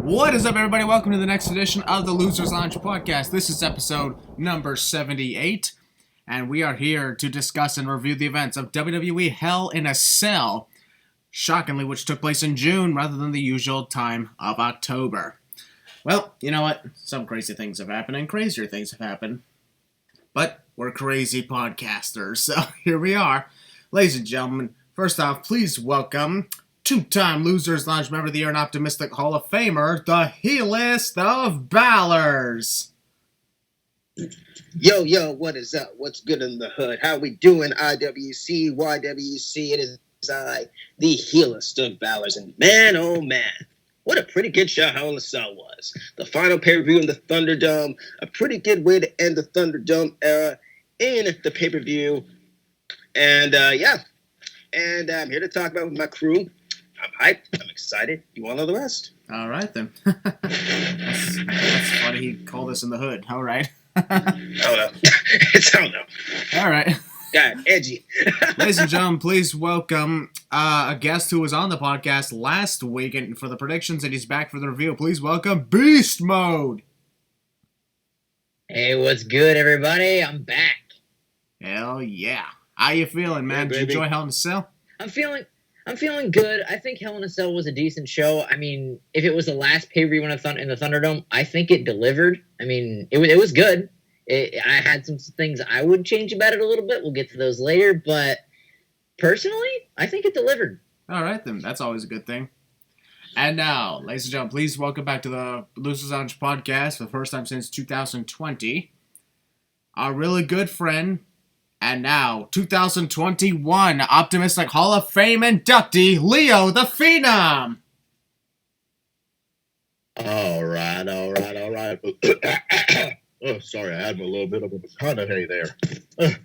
What is up, everybody? Welcome to the next edition of the Losers Lounge podcast. This is episode number 78, and we are here to discuss and review the events of WWE Hell in a Cell, shockingly, which took place in June rather than the usual time of October. Well, you know what? Some crazy things have happened, and crazier things have happened. But we're crazy podcasters, so here we are. Ladies and gentlemen, first off, please welcome two-time Losers Lounge member of the Year and Optimistic Hall of Famer, the heelest of ballers. Yo, what is up? What's good in the hood? How we doing, IWC, YWC? It is I, the heelest of ballers. And man, oh man, what a pretty good show Hell in a Cell was. The final pay-per-view in the Thunderdome, a pretty good way to end the Thunderdome era in the pay-per-view. And and I'm here to talk about it with my crew. I'm hyped. I'm excited. You want to know the rest? All right, then. that's funny. He called us in the hood. All right. Oh, no. It's, I don't know. All right. God, edgy. Ladies and gentlemen, please welcome a guest who was on the podcast last week, and for the predictions, and he's back for the review. Please welcome Beast Mode. Hey, what's good, everybody? I'm back. Hell yeah. How you feeling, man? Yeah, Did you enjoy Hell in a Cell? I'm feeling good. I think Hell in a Cell was a decent show. I mean, if it was the last pay-per-view in the Thunderdome, I think it delivered. I mean, it was good. I had some things I would change about it a little bit. We'll get to those later. But personally, I think it delivered. All right, then. That's always a good thing. And now, ladies and gentlemen, please welcome back to the Losers Lounge podcast for the first time since 2020. Our really good friend, and now 2021 Optimistic Hall of Fame inductee, Leo the Phenom. All right. Oh, sorry, I had a little bit of a McConaughey there.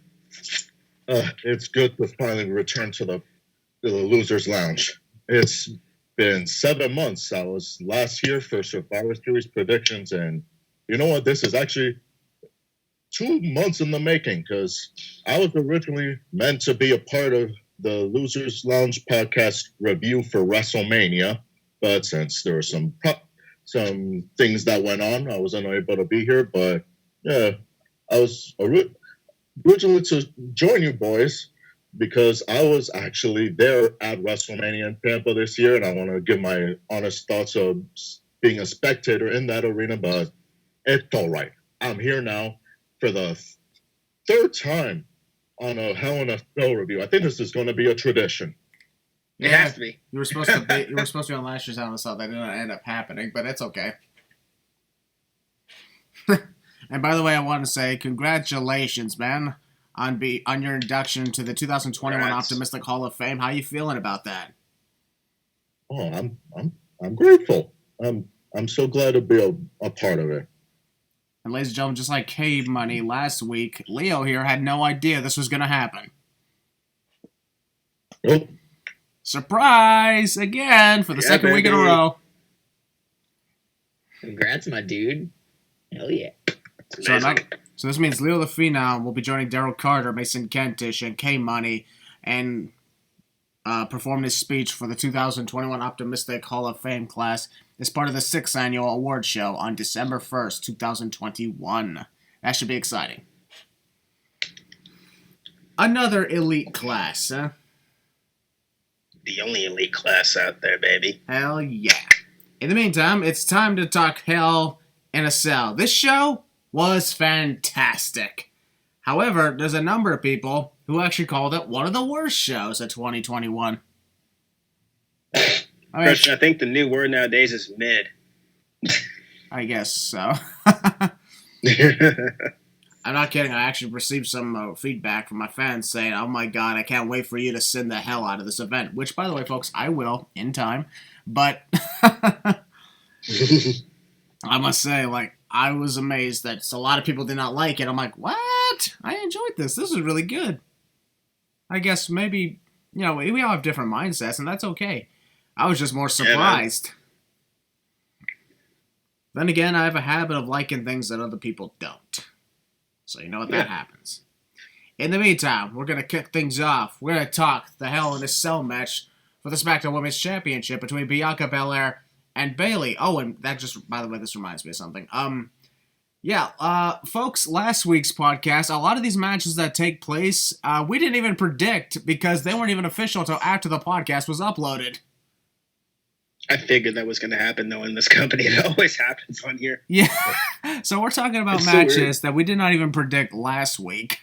It's good to finally return to the Losers Lounge. It's been 7 months. I was last here for Survivor Series predictions, and you know what? This is actually 2 months in the making, because I was originally meant to be a part of the Losers Lounge podcast review for WrestleMania, but since there were some things that went on, I was unable to be here. But yeah, I was originally to join you boys because I was actually there at WrestleMania in Tampa this year, and I want to give my honest thoughts of being a spectator in that arena, but it's all right. I'm here now for the third time on a Hell in a Cell review. I think this is going to be a tradition. It has to be. You were supposed to be on last year's Hell in a Cell. That didn't end up happening, but it's okay. And by the way, I want to say congratulations, man, on your induction to the 2021 Congrats. Optimistic Hall of Fame. How you feeling about that? Oh, I'm grateful. I'm so glad to be a part of it. And ladies and gentlemen, just like Cave Money last week, Leo here had no idea this was going to happen. Nope. Surprise! Again, for the second week in a baby. row. Congrats, my dude. Hell yeah. It's So, amazing. so this means Leo the Phenom will be joining Daryl Carter, Mason Kentish, and K Money, and perform his speech for the 2021 Optimistic Hall of Fame class as part of the 6th annual award show on December 1st, 2021. That should be exciting. Another elite class, huh? The only elite class out there, baby. Hell yeah. In the meantime, it's time to talk Hell in a Cell. This show was fantastic. However, there's a number of people who actually called it one of the worst shows of 2021. I mean, Christian, I think the new word nowadays is mid. I guess so. I'm not kidding. I actually received some feedback from my fans saying, oh my god, I can't wait for you to send the hell out of this event. Which, by the way, folks, I will in time. But I must say, like, I was amazed that a lot of people did not like it. I'm like, what? I enjoyed this. This is really good. I guess maybe, you know, we all have different mindsets, and that's okay. I was just more surprised. Then again, I have a habit of liking things that other people don't. So you know what that happens. In the meantime, we're going to kick things off. We're going to talk the Hell in a Cell match for the SmackDown Women's Championship between Bianca Belair and Bayley. Oh, and that just, by the way, this reminds me of something. Folks, last week's podcast, a lot of these matches that take place, we didn't even predict because they weren't even official until after the podcast was uploaded. I figured that was going to happen, though, in this company. It always happens on here. Yeah. So we're talking about matches that we did not even predict last week.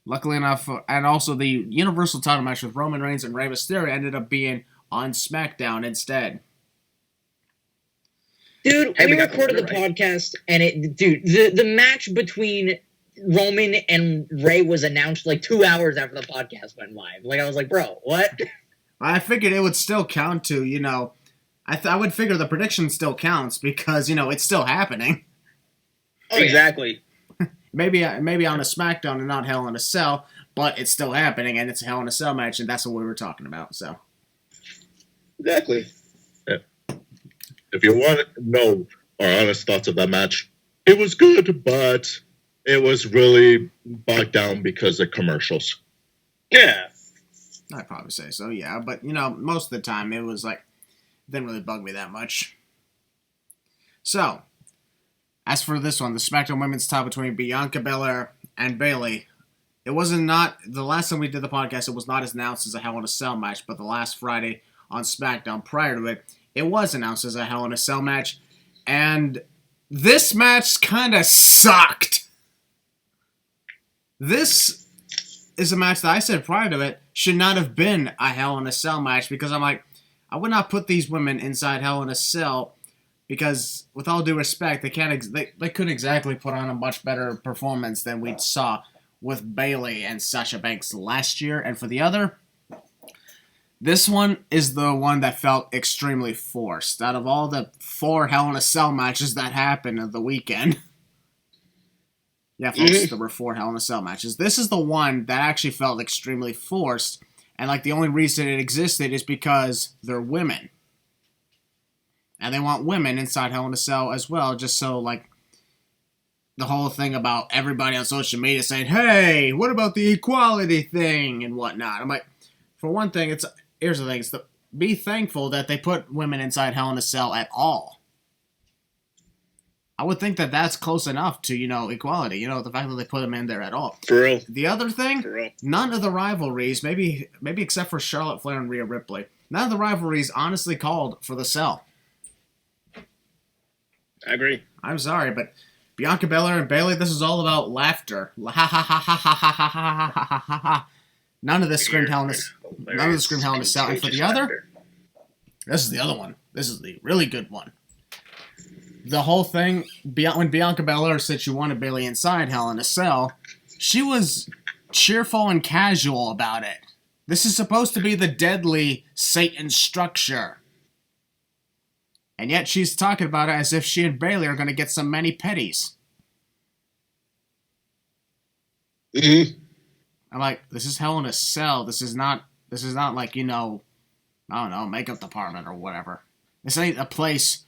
Luckily enough, and also the Universal title match with Roman Reigns and Rey Mysterio ended up being on SmackDown instead. Dude, we recorded the podcast, and the match between Roman and Rey was announced like 2 hours after the podcast went live. Like, I was like, bro, what? I figured it would still count to, I would figure the prediction still counts because, it's still happening. Oh, exactly. Maybe on a SmackDown and not Hell in a Cell, but it's still happening, and it's a Hell in a Cell match, and that's what we were talking about, so. Exactly. Yeah. If you want to know our honest thoughts of that match, it was good, but it was really bogged down because of commercials. Yeah. I'd probably say so, yeah, but, most of the time, it was like, it didn't really bug me that much. So, as for this one, the SmackDown Women's title between Bianca Belair and Bayley, it wasn't the last time we did the podcast, it was not as announced as a Hell in a Cell match, but the last Friday on SmackDown prior to it, it was announced as a Hell in a Cell match, and this match kind of sucked. This is a match that I said prior to it should not have been a Hell in a Cell match, because I'm like, I would not put these women inside Hell in a Cell, because, with all due respect, they couldn't exactly put on a much better performance than we saw with Bayley and Sasha Banks last year. And for the other, this one is the one that felt extremely forced. Out of all the 4 Hell in a Cell matches that happened of the weekend. Yeah, folks, there were 4 Hell in a Cell matches. This is the one that actually felt extremely forced. And, the only reason it existed is because they're women. And they want women inside Hell in a Cell as well, just so, the whole thing about everybody on social media saying, hey, what about the equality thing and whatnot? I'm like, for one thing, here's the thing, be thankful that they put women inside Hell in a Cell at all. I would think that that's close enough to, equality, the fact that they put them in there at all. For real. The other thing, none of the rivalries, maybe except for Charlotte Flair and Rhea Ripley, none of the rivalries honestly called for the Cell. I agree. I'm sorry, but Bianca Belair and Bayley, this is all about laughter. Ha ha ha ha ha ha ha ha ha ha ha. None of this screamed Hell in a Cell. And for the other, this is the other one. This is the really good one. The whole thing, when Bianca Belair said she wanted Bayley inside Hell in a Cell, she was cheerful and casual about it. This is supposed to be the deadly Satan structure. And yet she's talking about it as if she and Bayley are going to get some mani-pedis. Mm-hmm. I'm like, this is Hell in a Cell. This is not like, I don't know, makeup department or whatever. This ain't a place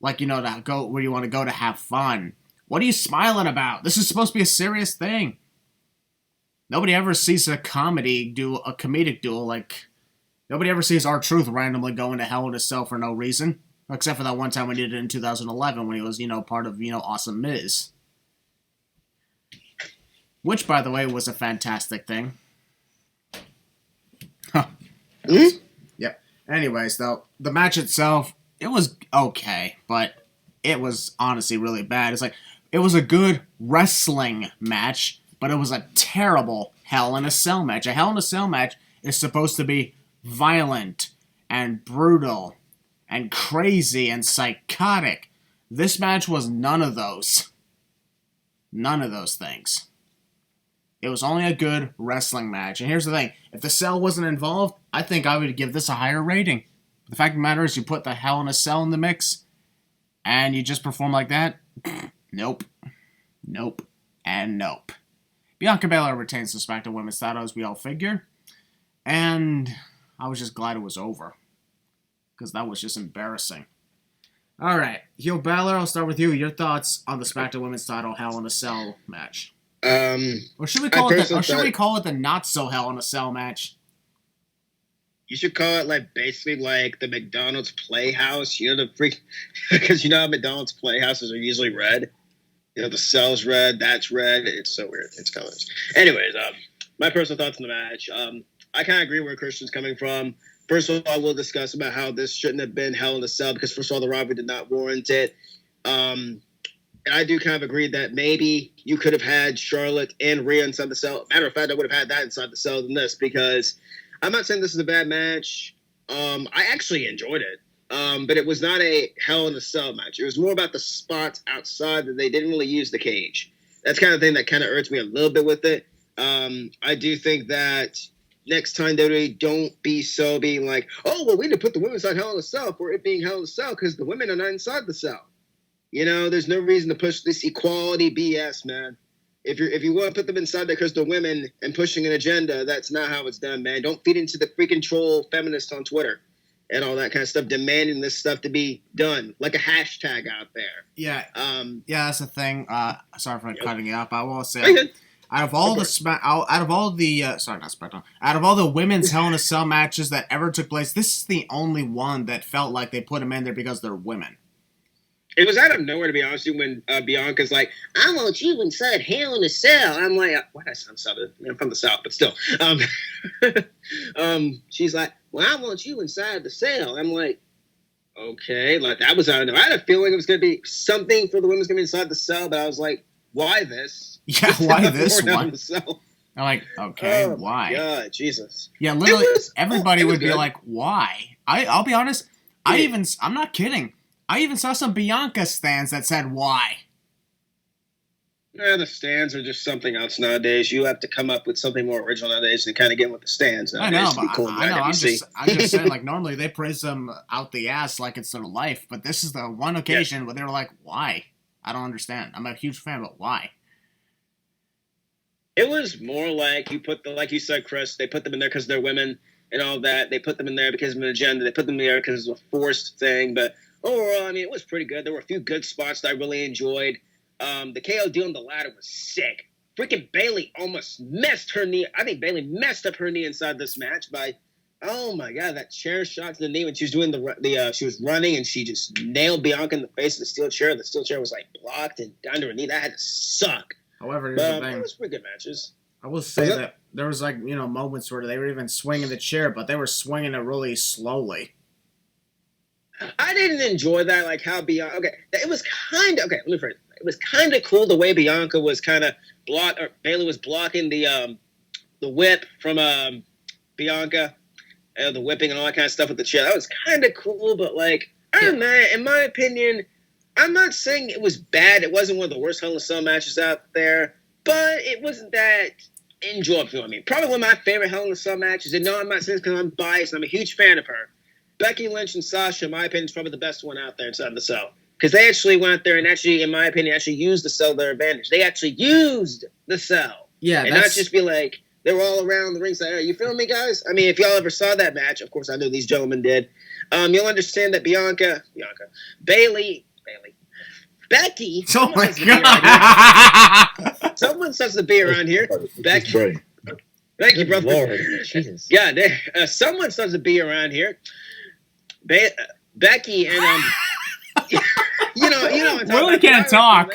to go where you want to go to have fun. What are you smiling about? This is supposed to be a serious thing. Nobody ever sees a comedic duel. Nobody ever sees R-Truth randomly going to Hell in a Cell for no reason. Except for that one time we did it in 2011 when he was, part of, Awesome Miz. Which, by the way, was a fantastic thing. Huh. Mm-hmm. Yeah. Anyways, though, the match itself, it was okay, but it was honestly really bad. It was a good wrestling match, but it was a terrible Hell in a Cell match. A Hell in a Cell match is supposed to be violent and brutal and crazy and psychotic. This match was none of those. None of those things. It was only a good wrestling match. And here's the thing. If the Cell wasn't involved, I think I would give this a higher rating. The fact of the matter is you put the Hell in a Cell in the mix and you just perform like that, nope. Nope. And nope. Bianca Belair retains the SmackDown Women's title as we all figured. And I was just glad it was over. Because that was just embarrassing. Alright, Heel Balor, I'll start with you. Your thoughts on the SmackDown Women's title Hell in a Cell match? Or should we call it the not so Hell in a Cell match? You should call it like basically like the McDonald's Playhouse. You know the freak, because you know how McDonald's Playhouses are usually red. You know the cell's red, that's red. It's so weird. It's colors. Anyways, my personal thoughts on the match. I kind of agree where Christian's coming from. First of all, we'll discuss about how this shouldn't have been Hell in a Cell because first of all, the rivalry did not warrant it. And I do kind of agree that maybe you could have had Charlotte and Rhea inside the cell. Matter of fact, I would have had that inside the cell than this because I'm not saying this is a bad match. I actually enjoyed it. But it was not a Hell in a Cell match. It was more about the spots outside that they didn't really use the cage. That's kind of thing that kind of irks me a little bit with it. I do think that next time WWE don't be so being like, oh, well, we need to put the women inside Hell in a Cell for it being Hell in a Cell because the women are not inside the cell. You know, there's no reason to push this equality BS, man. If you want to put them inside there because they're women and pushing an agenda, that's not how it's done, man. Don't feed into the freaking troll feminists on Twitter and all that kind of stuff, demanding this stuff to be done, like a hashtag out there. Yeah. Yeah, that's the thing. Sorry for cutting you off. I will say, Okay. out of all the women's Hell in a Cell matches that ever took place, this is the only one that felt like they put them in there because they're women. It was out of nowhere, to be honest with you, when Bianca's like, I want you inside Hell in a Cell. I'm like, why did I sound Southern? I'm from the South, but still. She's like, well, I want you inside the cell. I'm like, okay. Like, that was out of nowhere. I had a feeling it was going to be something for the women's going to be inside the cell, but I was like, why this? Yeah, why this one? The cell. I'm like, okay, why? Yeah, Jesus. Yeah, literally, everybody would be like, why? I'll be honest, I'm not kidding. I even saw some Bianca stands that said why. Yeah, the stands are just something else nowadays. You have to come up with something more original nowadays and kind of get with the stands nowadays. I know, to be cool I know. I'm just saying, like, normally they praise them out the ass like it's their life, but this is the one occasion where they were like, why? I don't understand. I'm a huge fan, but why? It was more like like you said, Chris, they put them in there because they're women and all that. They put them in there because of an agenda. They put them in there because it's a forced thing, but overall, I mean, it was pretty good. There were a few good spots that I really enjoyed. The KO deal on the ladder was sick. Freaking Bayley almost messed her knee. I think Bayley messed up her knee inside this match by, oh my God, that chair shot to the knee when she was doing she was running and she just nailed Bianca in the face of the steel chair. The steel chair was like blocked and down to her knee. That had to suck. However, here's the thing. It was pretty good matches. I will say that there was moments where they were even swinging the chair, but they were swinging it really slowly. I didn't enjoy that, like how Bianca. Okay, it was kind of okay. Let me phrase it. It was kind of cool the way Bianca was kind of Bayley was blocking the whip from Bianca, the whipping and all that kind of stuff with the chair. That was kind of cool, but like I don't know. In my opinion, I'm not saying it was bad. It wasn't one of the worst Hell in a Cell matches out there, but it wasn't that enjoyable. I mean, probably one of my favorite Hell in a Cell matches. And no, I'm not saying this because I'm biased. I'm a huge fan of her. Becky Lynch and Sasha, in my opinion, is probably the best one out there inside the cell. Because they actually went out there and actually, in my opinion, actually used the cell to their advantage. They actually used the cell. Yeah, and not just be like, they were all around the ringside area. You feel me, guys? I mean, if y'all ever saw that match, of course I know these gentlemen did, you'll understand that Becky. Oh my God. Someone starts to be around here. Becky. Thank you, brother. Lord, Jesus. Yeah, someone starts to be around here. Becky and you know, Willie can't talk.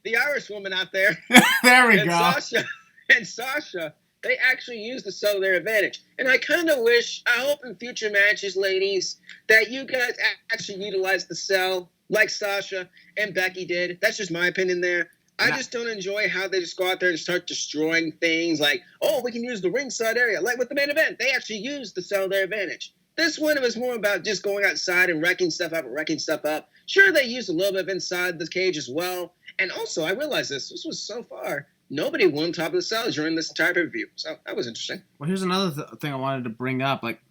The Irish woman out there. There we go. Sasha, they actually used the cell to their advantage. And I kind of wish, I hope in future matches, ladies, that you guys actually utilize the cell like Sasha and Becky did. That's just my opinion there. I just don't enjoy how they just go out there and start destroying things like, oh, we can use the ringside area. Like with the main event, they actually used the cell to their advantage. This one, it was more about just going outside and wrecking stuff up. Sure, they used a little bit of inside the cage as well. And also, I realized this was so far, nobody won top of the cell during this entire pay-per-view. So that was interesting. Well, here's another thing I wanted to bring up. Like,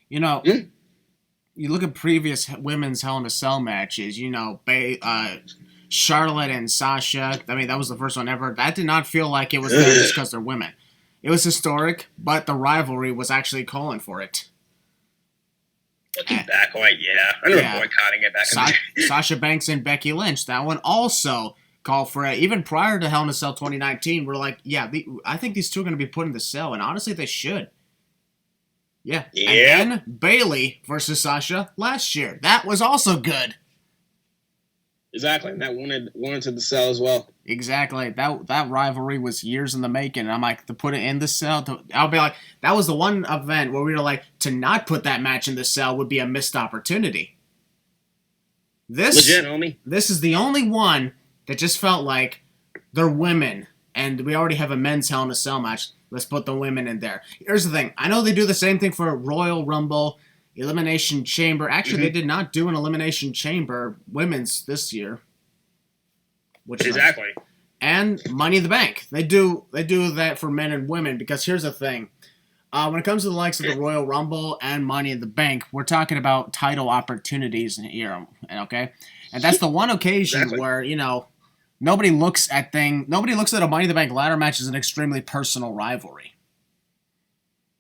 you look at previous women's Hell in a Cell matches, Charlotte and Sasha. I mean, that was the first one ever. That did not feel like it was there just because they're women. It was historic, but the rivalry was actually calling for it. Looking back, I remember boycotting it back in the day. Sasha Banks and Becky Lynch. That one also called for it. Even prior to Hell in a Cell 2019, we're like, I think these two are going to be put in the cell, and honestly, they should. Yeah. Yeah. And then Bayley versus Sasha last year. That was also good. Exactly. And that wanted the cell as well. Exactly. That rivalry was years in the making. And I'm like, to put it in the cell, I'll be like, that was the one event where we were like, to not put that match in the cell would be a missed opportunity. Legit, homie. This is the only one that just felt like they're women, and we already have a men's Hell in a Cell match. Let's put the women in there. Here's the thing. I know they do the same thing for Royal Rumble, Elimination Chamber. Actually, they did not do an Elimination Chamber women's this year. Which Exactly. and Money in the Bank. They do that for men and women, because here's the thing. When it comes to the likes of the Royal Rumble and Money in the Bank, we're talking about title opportunities here, okay? And that's the one occasion where, nobody looks at a Money in the Bank ladder match as an extremely personal rivalry.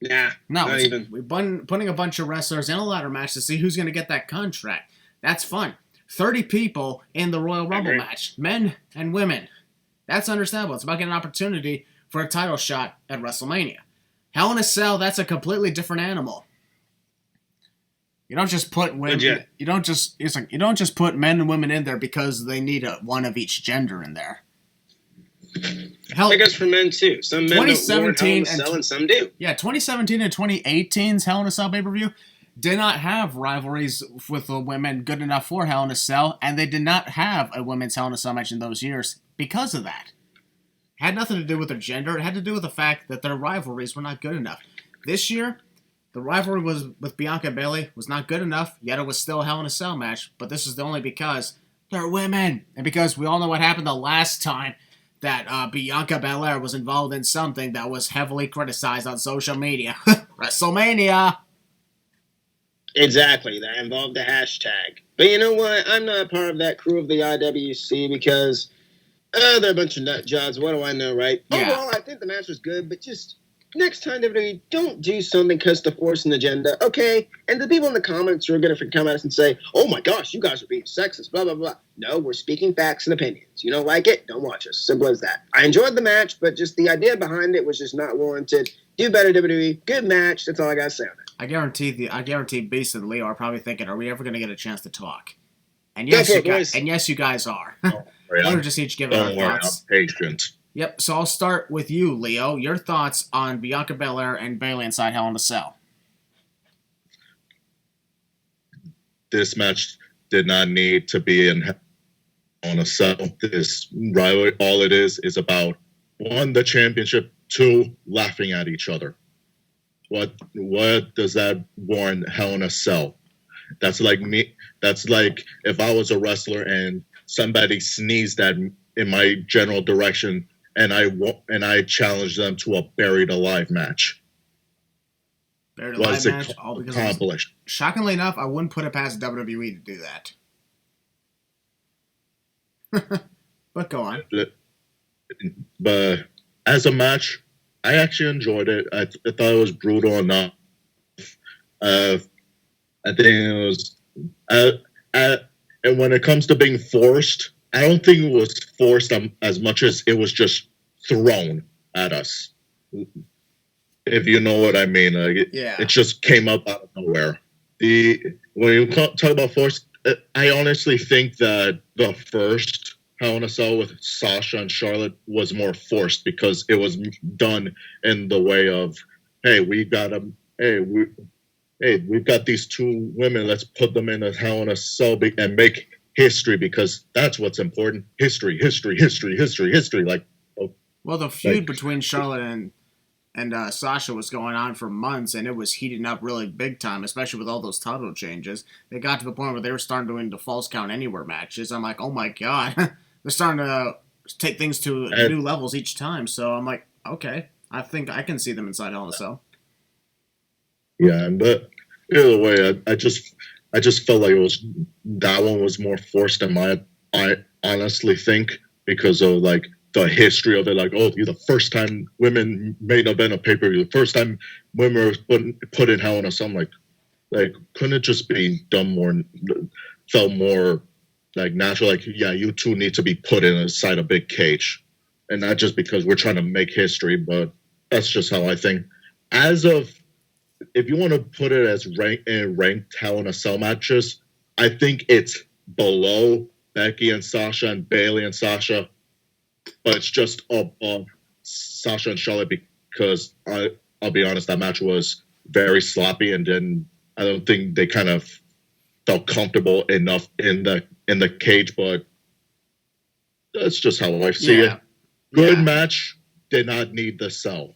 Nah, No, not even. We've been putting a bunch of wrestlers in a ladder match to see who's going to get that contract. That's fun. 30 people in the Royal Rumble match, men and women. That's understandable. It's about getting an opportunity for a title shot at WrestleMania. Hell in a Cell, that's a completely different animal. You don't just put women. Legit. You don't just put men and women in there because they need one of each gender in there. Hell, I guess for men too. Some men don't want Hell in a Cell and some do. Yeah, 2017 and 2018's Hell in a Cell pay-per-view did not have rivalries with the women good enough for Hell in a Cell, and they did not have a women's Hell in a Cell match in those years because of that. It had nothing to do with their gender. It had to do with the fact that their rivalries were not good enough. This year, the rivalry with Bianca and Bayley was not good enough, yet it was still a Hell in a Cell match, but this is only because they're women, and because we all know what happened the last time that Bianca Belair was involved in something that was heavily criticized on social media. WrestleMania! Exactly. That involved the hashtag. But you know what? I'm not part of that crew of the IWC because they're a bunch of nut jobs. What do I know, right? Yeah. Overall, I think the match was good, but just next time, WWE, don't do something because to force an agenda, okay? And the people in the comments who are going to come at us and say, oh my gosh, you guys are being sexist, blah, blah, blah. No, we're speaking facts and opinions. You don't like it? Don't watch us. Simple as that. I enjoyed the match, but just the idea behind it was just not warranted. Do better, WWE. Good match. That's all I got to say on it. I guarantee Beast and Leo are probably thinking, are we ever going to get a chance to talk? And yes, you guys are. We're just each giving our thoughts. I'm patient. Yep, so I'll start with you, Leo. Your thoughts on Bianca Belair and Bayley inside Hell in a Cell. This match did not need to be in Hell in a Cell. This rivalry, all it is about, one, the championship, two, laughing at each other. What does that warrant Hell in a Cell? That's like me. That's like if I was a wrestler and somebody sneezed at me in my general direction, and I challenged them to a buried alive match. Buried alive match, all because accomplished. Shockingly enough, I wouldn't put it past WWE to do that. But go on. But as a match, I actually enjoyed it. I thought it was brutal enough. I think it was. And when it comes to being forced, I don't think it was forced as much as it was just thrown at us. If you know what I mean. It just came up out of nowhere. When you talk about forced, I honestly think that the first Hell in a Cell with Sasha and Charlotte was more forced because it was done in the way of, we've got these two women, let's put them in a Hell in a Cell and make history, because that's what's important. History. Like, well, the feud between Charlotte and Sasha was going on for months, and it was heating up really big time, especially with all those title changes. They got to the point where they were starting to win the Falls Count Anywhere matches. I'm like, oh my god, they're starting to take things to new levels each time. So I'm like, okay, I think I can see them inside Hell in a Cell. Yeah, but either way, I just felt like that one was more forced than I honestly think, because of like the history of it. Like, the first time women main event a pay-per-view, the first time women were put in Hell in a Cell. Like, couldn't it just be done more, felt more like natural? Like, yeah, you two need to be put inside a big cage, and not just because we're trying to make history, but that's just how I think. As of if you want to put it as ranked Hell in a Cell matches, I think it's below Becky and Sasha and Bayley and Sasha, but it's just above Sasha and Charlotte because I'll be honest, that match was very sloppy, and then I don't think they kind of felt comfortable enough in the cage. But that's just how I see it. Good match, did not need the cell.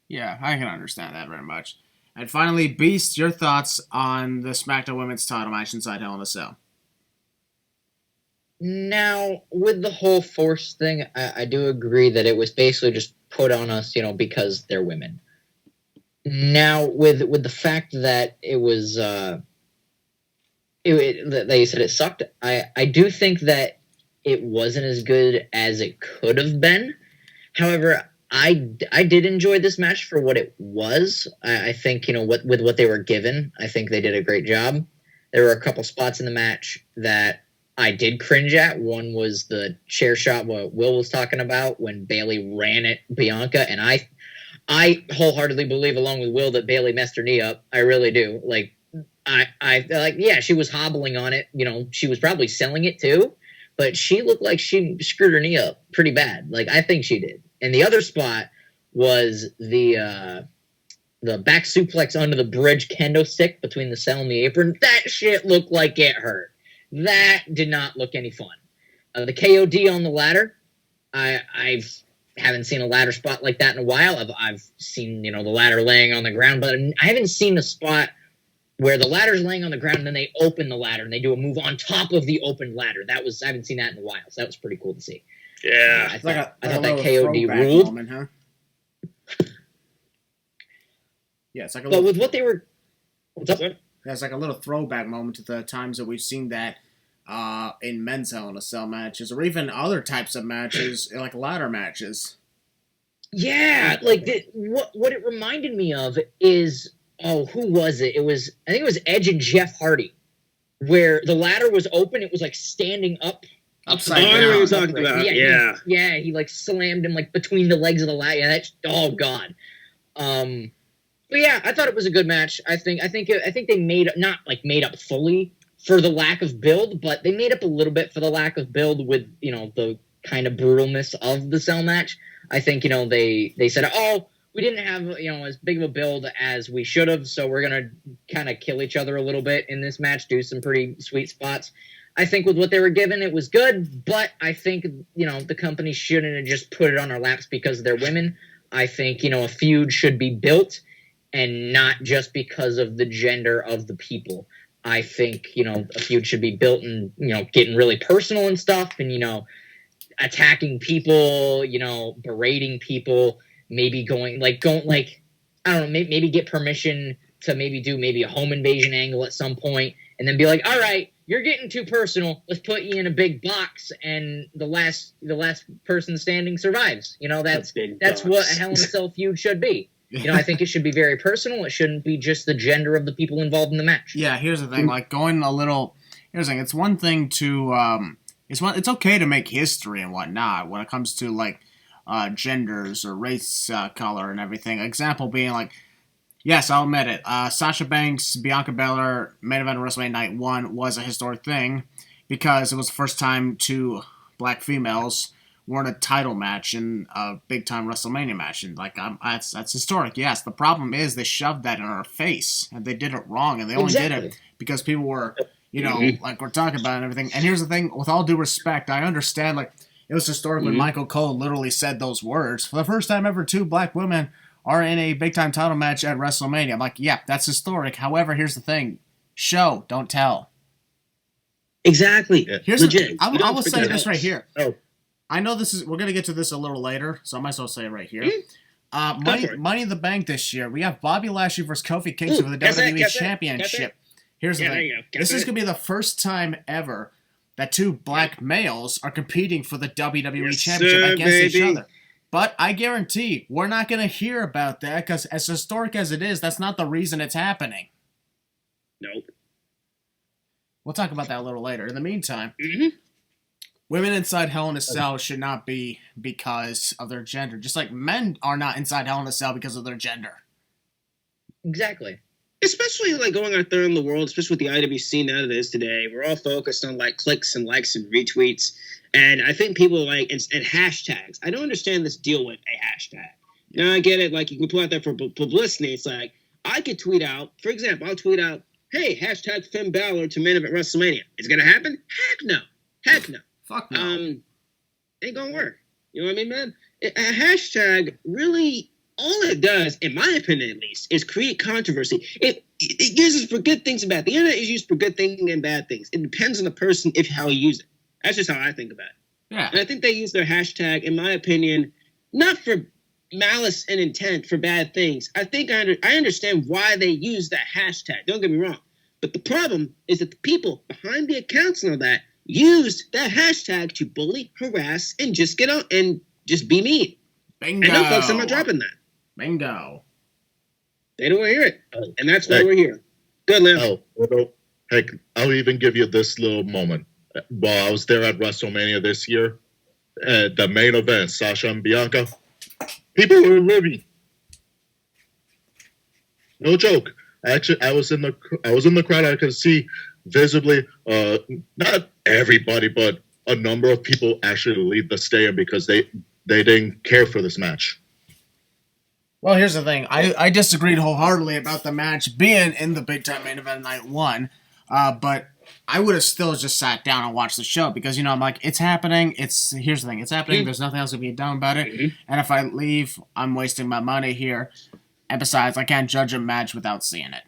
Yeah, I can understand that very much. And finally, Beast, your thoughts on the SmackDown Women's Title match inside Hell in a Cell? Now, with the whole force thing, I do agree that it was basically just put on us, because they're women. Now, with the fact that it was, they said it sucked, I do think that it wasn't as good as it could have been. However, I did enjoy this match for what it was. I think, with what they were given, I think they did a great job. There were a couple spots in the match that I did cringe at. One was the chair shot what Will was talking about when Bayley ran at Bianca, and I wholeheartedly believe, along with Will, that Bayley messed her knee up. I really do. She was hobbling on it. She was probably selling it too, but she looked like she screwed her knee up pretty bad. I think she did. And the other spot was the back suplex under the bridge kendo stick between the cell and the apron. That shit looked like it hurt. That did not look any fun. The KOD on the ladder, I haven't seen a ladder spot like that in a while. I've seen, the ladder laying on the ground, but I haven't seen a spot where the ladder's laying on the ground and then they open the ladder and they do a move on top of the open ladder. I haven't seen that in a while, so that was pretty cool to see. Yeah. I thought that KOD ruled. Moment, huh? Yeah, it's like a but little, with what they were... What's up? yeah, it's like a little throwback moment to the times that we've seen that in men's Hell in a Cell matches, or even other types of matches, like ladder matches. Yeah, what it reminded me of is, who was it? I think it was Edge and Jeff Hardy, where the ladder was open. It was standing up. Upside I know down. what you're talking about. Yeah. He slammed him between the legs of the ladder. Yeah, oh god. But yeah, I thought it was a good match. I think they made not made up fully for the lack of build, but they made up a little bit for the lack of build with the kind of brutalness of the cell match. I think they said, we didn't have as big of a build as we should have, so we're gonna kind of kill each other a little bit in this match, do some pretty sweet spots. I think with what they were given, it was good, but I think, the company shouldn't have just put it on our laps because they're women. I think, a feud should be built and not just because of the gender of the people. I think, a feud should be built and, getting really personal and stuff and, attacking people, berating people, maybe going, I don't know, maybe get permission to maybe a home invasion angle at some point and then be like, all right, you're getting too personal. Let's put you in a big box, and the last person standing survives. That's what a Hell in a Cell feud should be. I think it should be very personal. It shouldn't be just the gender of the people involved in the match. Yeah, here's the thing. Here's the thing. It's one thing to it's okay to make history and whatnot when it comes to genders or race color and everything. Example being yes, I'll admit it. Sasha Banks, Bianca Belair, main event of WrestleMania Night 1 was a historic thing because it was the first time two black females were in a title match in a big-time WrestleMania match. And, that's historic, yes. The problem is they shoved that in our face, and they did it wrong, and they only did it because people were, we're talking about and everything. And here's the thing, with all due respect, I understand, it was historic when Michael Cole literally said those words. For the first time ever, two black women are in a big-time title match at WrestleMania. I'm like, yeah, that's historic. However, here's the thing. Show, don't tell. Exactly. Here's legit. I will say this right here. Oh. I know we're going to get to this a little later, so I might as well say it right here. Money in the Bank this year. We have Bobby Lashley versus Kofi Kingston for the WWE Championship. Here's the thing. This is going to be the first time ever that two black males are competing for the WWE Championship against each other. But I guarantee we're not going to hear about that because as historic as it is, that's not the reason it's happening. Nope. We'll talk about that a little later. In the meantime, women inside Hell in a Cell should not be because of their gender. Just like men are not inside Hell in a Cell because of their gender. Exactly. especially like going out there in the world, especially with the IWC now that it is today, we're all focused on like clicks and likes and retweets. And I think people like, and hashtags. I don't understand this deal with a hashtag. Now I get it, like you can put out there for publicity. It's like, I could tweet out, for example, I'll tweet out, hey, hashtag Finn Balor to main event WrestleMania. Is it going to happen? Heck no. Heck no. Fuck no. Ain't going to work. You know what I mean, man? A hashtag really, all it does, in my opinion at least, is create controversy. It uses for good things and bad. The internet is used for good things and bad things. It depends on the person how you use it. That's just how I think about it. Yeah. And I think they use their hashtag, in my opinion, not for malice and intent for bad things. I think I understand why they use that hashtag. Don't get me wrong. But the problem is that the people behind the accounts and all that used that hashtag to bully, harass, and just get out and just be mean. Bingo. And no, folks, I'm not dropping that. Bingo. They don't want to hear it. And that's why we're here. Good, Lim. Oh, well, heck, I'll even give you this little moment. While I was there at WrestleMania this year, the main event, Sasha and Bianca, people were living. No joke. Actually, I was in the crowd. I could see visibly, not everybody, but a number of people actually leave the stadium because they didn't care for this match. Well, here's the thing. I disagreed wholeheartedly about the match being in the big time main event night one, but I would have still just sat down and watched the show because, I'm like, it's happening. Here's the thing. It's happening. Mm-hmm. There's nothing else to be done about it. Mm-hmm. And if I leave, I'm wasting my money here. And besides, I can't judge a match without seeing it.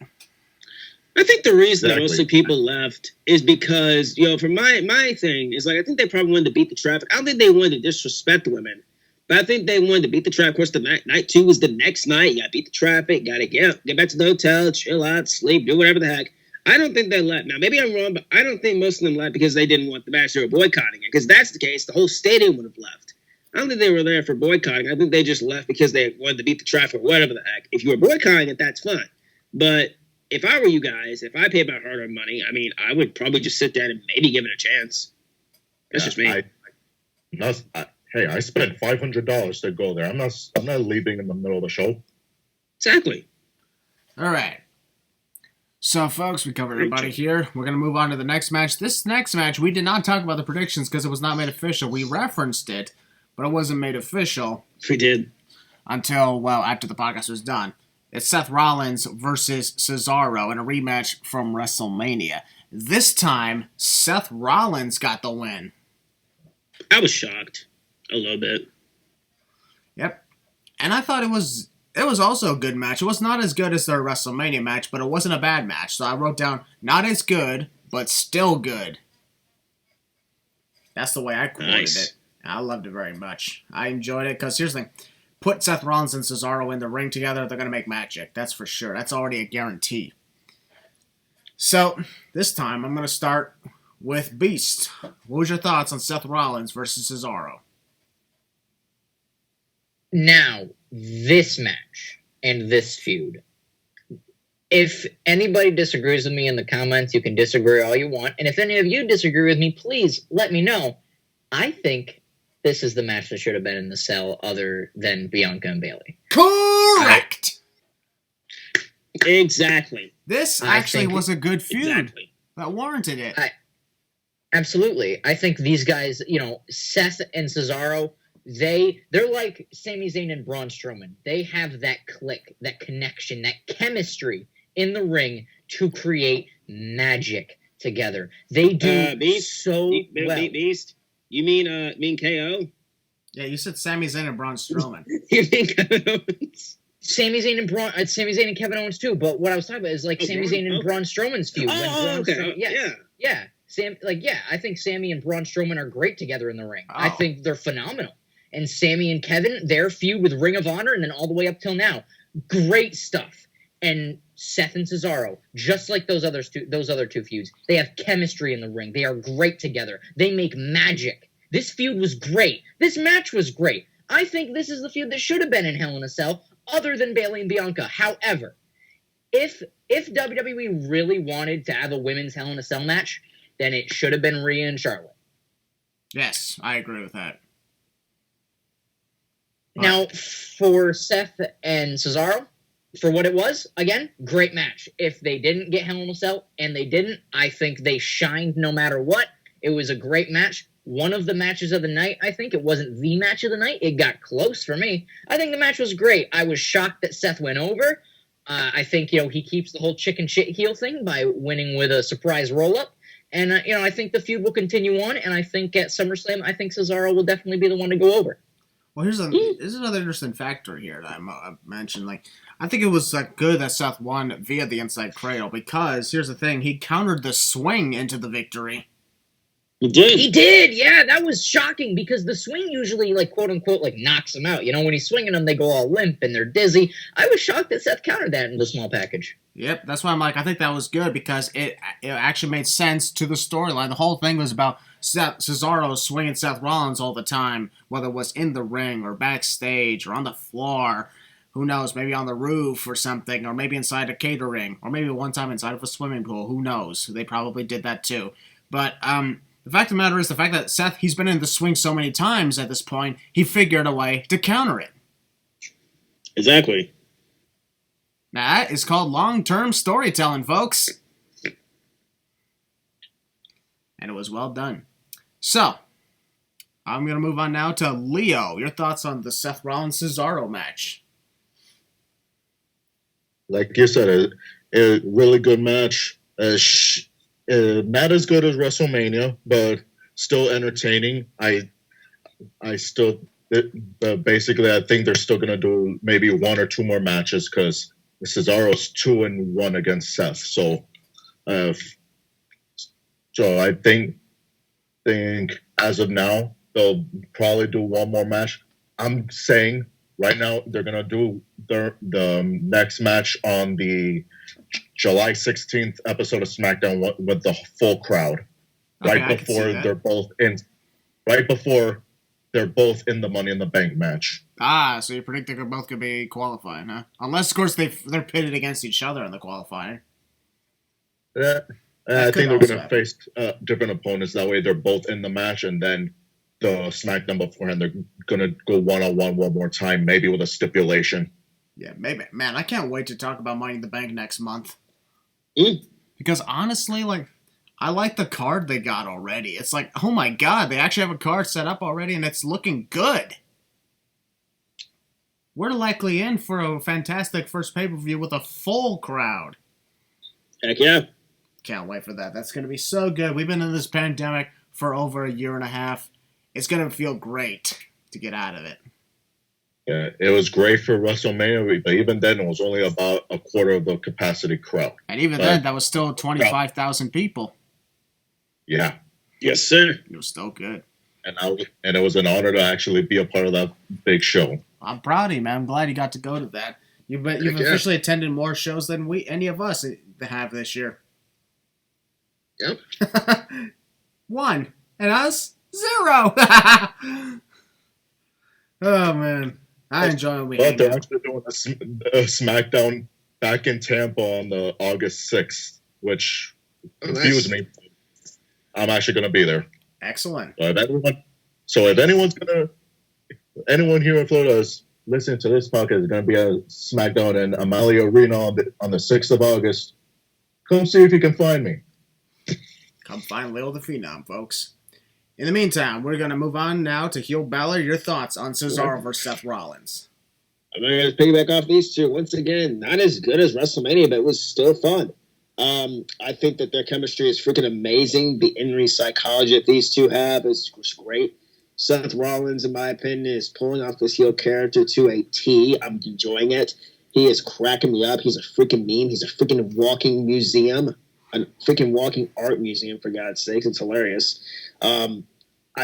I think the reason that Exactly. mostly people left is because, for my thing is like, I think they probably wanted to beat the traffic. I don't think they wanted to disrespect the women, but I think they wanted to beat the traffic. Of course, the night two was the next night. You got to beat the traffic. Got to get back to the hotel, chill out, sleep, do whatever the heck. I don't think they left. Now, maybe I'm wrong, but I don't think most of them left because they didn't want the match. They were boycotting it. Because that's the case, the whole stadium would have left. I don't think they were there for boycotting. I think they just left because they wanted to beat the traffic or whatever the heck. If you were boycotting it, that's fine. But if I were you guys, if I paid my hard-earned money, I would probably just sit down and maybe give it a chance. That's just me. I spent $500 to go there. I'm not leaving in the middle of the show. Exactly. All right. So, folks, we covered everybody here. We're going to move on to the next match. This next match, we did not talk about the predictions because it was not made official. We referenced it, but it wasn't made official. We did. Until, after the podcast was done. It's Seth Rollins versus Cesaro in a rematch from WrestleMania. This time, Seth Rollins got the win. I was shocked a little bit. Yep. And I thought it was also a good match. It was not as good as their WrestleMania match, but it wasn't a bad match. So I wrote down, not as good, but still good. That's the way I quoted it. I loved it very much. I enjoyed it because here's the thing. Put Seth Rollins and Cesaro in the ring together, they're going to make magic. That's for sure. That's already a guarantee. So, this time, I'm going to start with Beast. What was your thoughts on Seth Rollins versus Cesaro? Now, this match and this feud. If anybody disagrees with me in the comments, you can disagree all you want. And if any of you disagree with me, please let me know. I think this is the match that should have been in the cell other than Bianca and Bayley. Correct! Exactly. This actually was a good feud. Exactly. That warranted it. Absolutely. I think these guys, Seth and Cesaro, they're like Sami Zayn and Braun Strowman. They have that click, that connection, that chemistry in the ring to create magic together. They do Beast? so well. Beast? You mean KO? Yeah, you said Sami Zayn and Braun Strowman. You mean Kevin Owens? Sami Zayn and Kevin Owens too. But what I was talking about is like Sami Zayn and Braun Strowman's feud. I think Sami and Braun Strowman are great together in the ring. I think they're phenomenal. And Sami and Kevin, their feud with Ring of Honor and then all the way up till now, great stuff. And Seth and Cesaro, just like those other two feuds, they have chemistry in the ring. They are great together. They make magic. This feud was great. This match was great. I think this is the feud that should have been in Hell in a Cell, other than Bayley and Bianca. However, if WWE really wanted to have a women's Hell in a Cell match, then it should have been Rhea and Charlotte. Yes, I agree with that. Now, for Seth and Cesaro, For what it was, again, great match. If they didn't get Hell in a Cell, and they didn't, I think they shined no matter what. It was a great match. One of the matches of the night, I think. It wasn't the match of the night. It got close for me. I think the match was great. I was shocked that Seth went over. I think, he keeps the whole chicken shit heel thing by winning with a surprise roll-up. And, I think the feud will continue on. And I think at SummerSlam, I think Cesaro will definitely be the one to go over. Well, here's another interesting factor here that I mentioned. I think it was good that Seth won via the inside cradle because here's the thing: he countered the swing into the victory. He did. He did. Yeah, that was shocking because the swing usually, quote unquote, knocks him out. When he's swinging them, they go all limp and they're dizzy. I was shocked that Seth countered that in the small package. Yep, that's why I think that was good because it actually made sense to the storyline. The whole thing was about Cesaro swinging Seth Rollins all the time, whether it was in the ring or backstage or on the floor. Who knows, maybe on the roof or something, or maybe inside a catering, or maybe one time inside of a swimming pool. Who knows? They probably did that too. But the fact of the matter is the fact that Seth, he's been in the swing so many times at this point, he figured a way to counter it. Exactly. That is called long-term storytelling, folks. And it was well done. So, I'm going to move on now to Leo. Your thoughts on the Seth Rollins-Cesaro match? Like you said, a really good match. Not as good as WrestleMania, but still entertaining. Basically, I think they're still going to do maybe one or two more matches because Cesaro's 2-1 against Seth. So I think as of now, they'll probably do one more match. I'm saying right now they're going to do the next match on the July 16th episode of SmackDown with the full crowd. Okay, Right before they're both in the Money in the Bank match. So you predict they're both going to be qualifying, huh? Unless, of course, they're pitted against each other in the qualifying. I think they're going to face different opponents. That way they're both in the match, and then the SmackDown beforehand, they're going to go one-on-one one more time, maybe with a stipulation. Yeah, maybe. Man, I can't wait to talk about Money in the Bank next month. Because honestly, I like the card they got already. It's oh my god, they actually have a card set up already, and it's looking good. We're likely in for a fantastic first pay-per-view with a full crowd. Heck yeah. Can't wait for that. That's going to be so good. We've been in this pandemic for over a year and a half. It's going to feel great to get out of it. Yeah, it was great for WrestleMania, but even then, it was only about a quarter of the capacity crowd. And even then, that was still 25,000 people. Yeah. Yes, sir. It was still good. And it was an honor to actually be a part of that big show. I'm proud of you, man. I'm glad you got to go to that. You've officially attended more shows than any of us have this year. Yep. 1. And us? 0. Oh, man. I enjoy when we hang they're out. actually doing a SmackDown back in Tampa on the August 6th, which confused me. I'm actually going to be there. Excellent. If anyone here in Florida is listening to this podcast, is going to be at SmackDown in Amalie Arena on the 6th of August, come see if you can find me. Come find Lil the Phenom, folks. In the meantime, we're going to move on now to Heel Baszler. Your thoughts on Cesaro versus Seth Rollins? I'm going to piggyback off these two. Once again, not as good as WrestleMania, but it was still fun. I think that their chemistry is freaking amazing. The in-ring psychology that these two have is great. Seth Rollins, in my opinion, is pulling off this heel character to a T. I'm enjoying it. He is cracking me up. He's a freaking meme. He's a freaking walking museum. A freaking walking art museum, for God's sakes. It's hilarious. I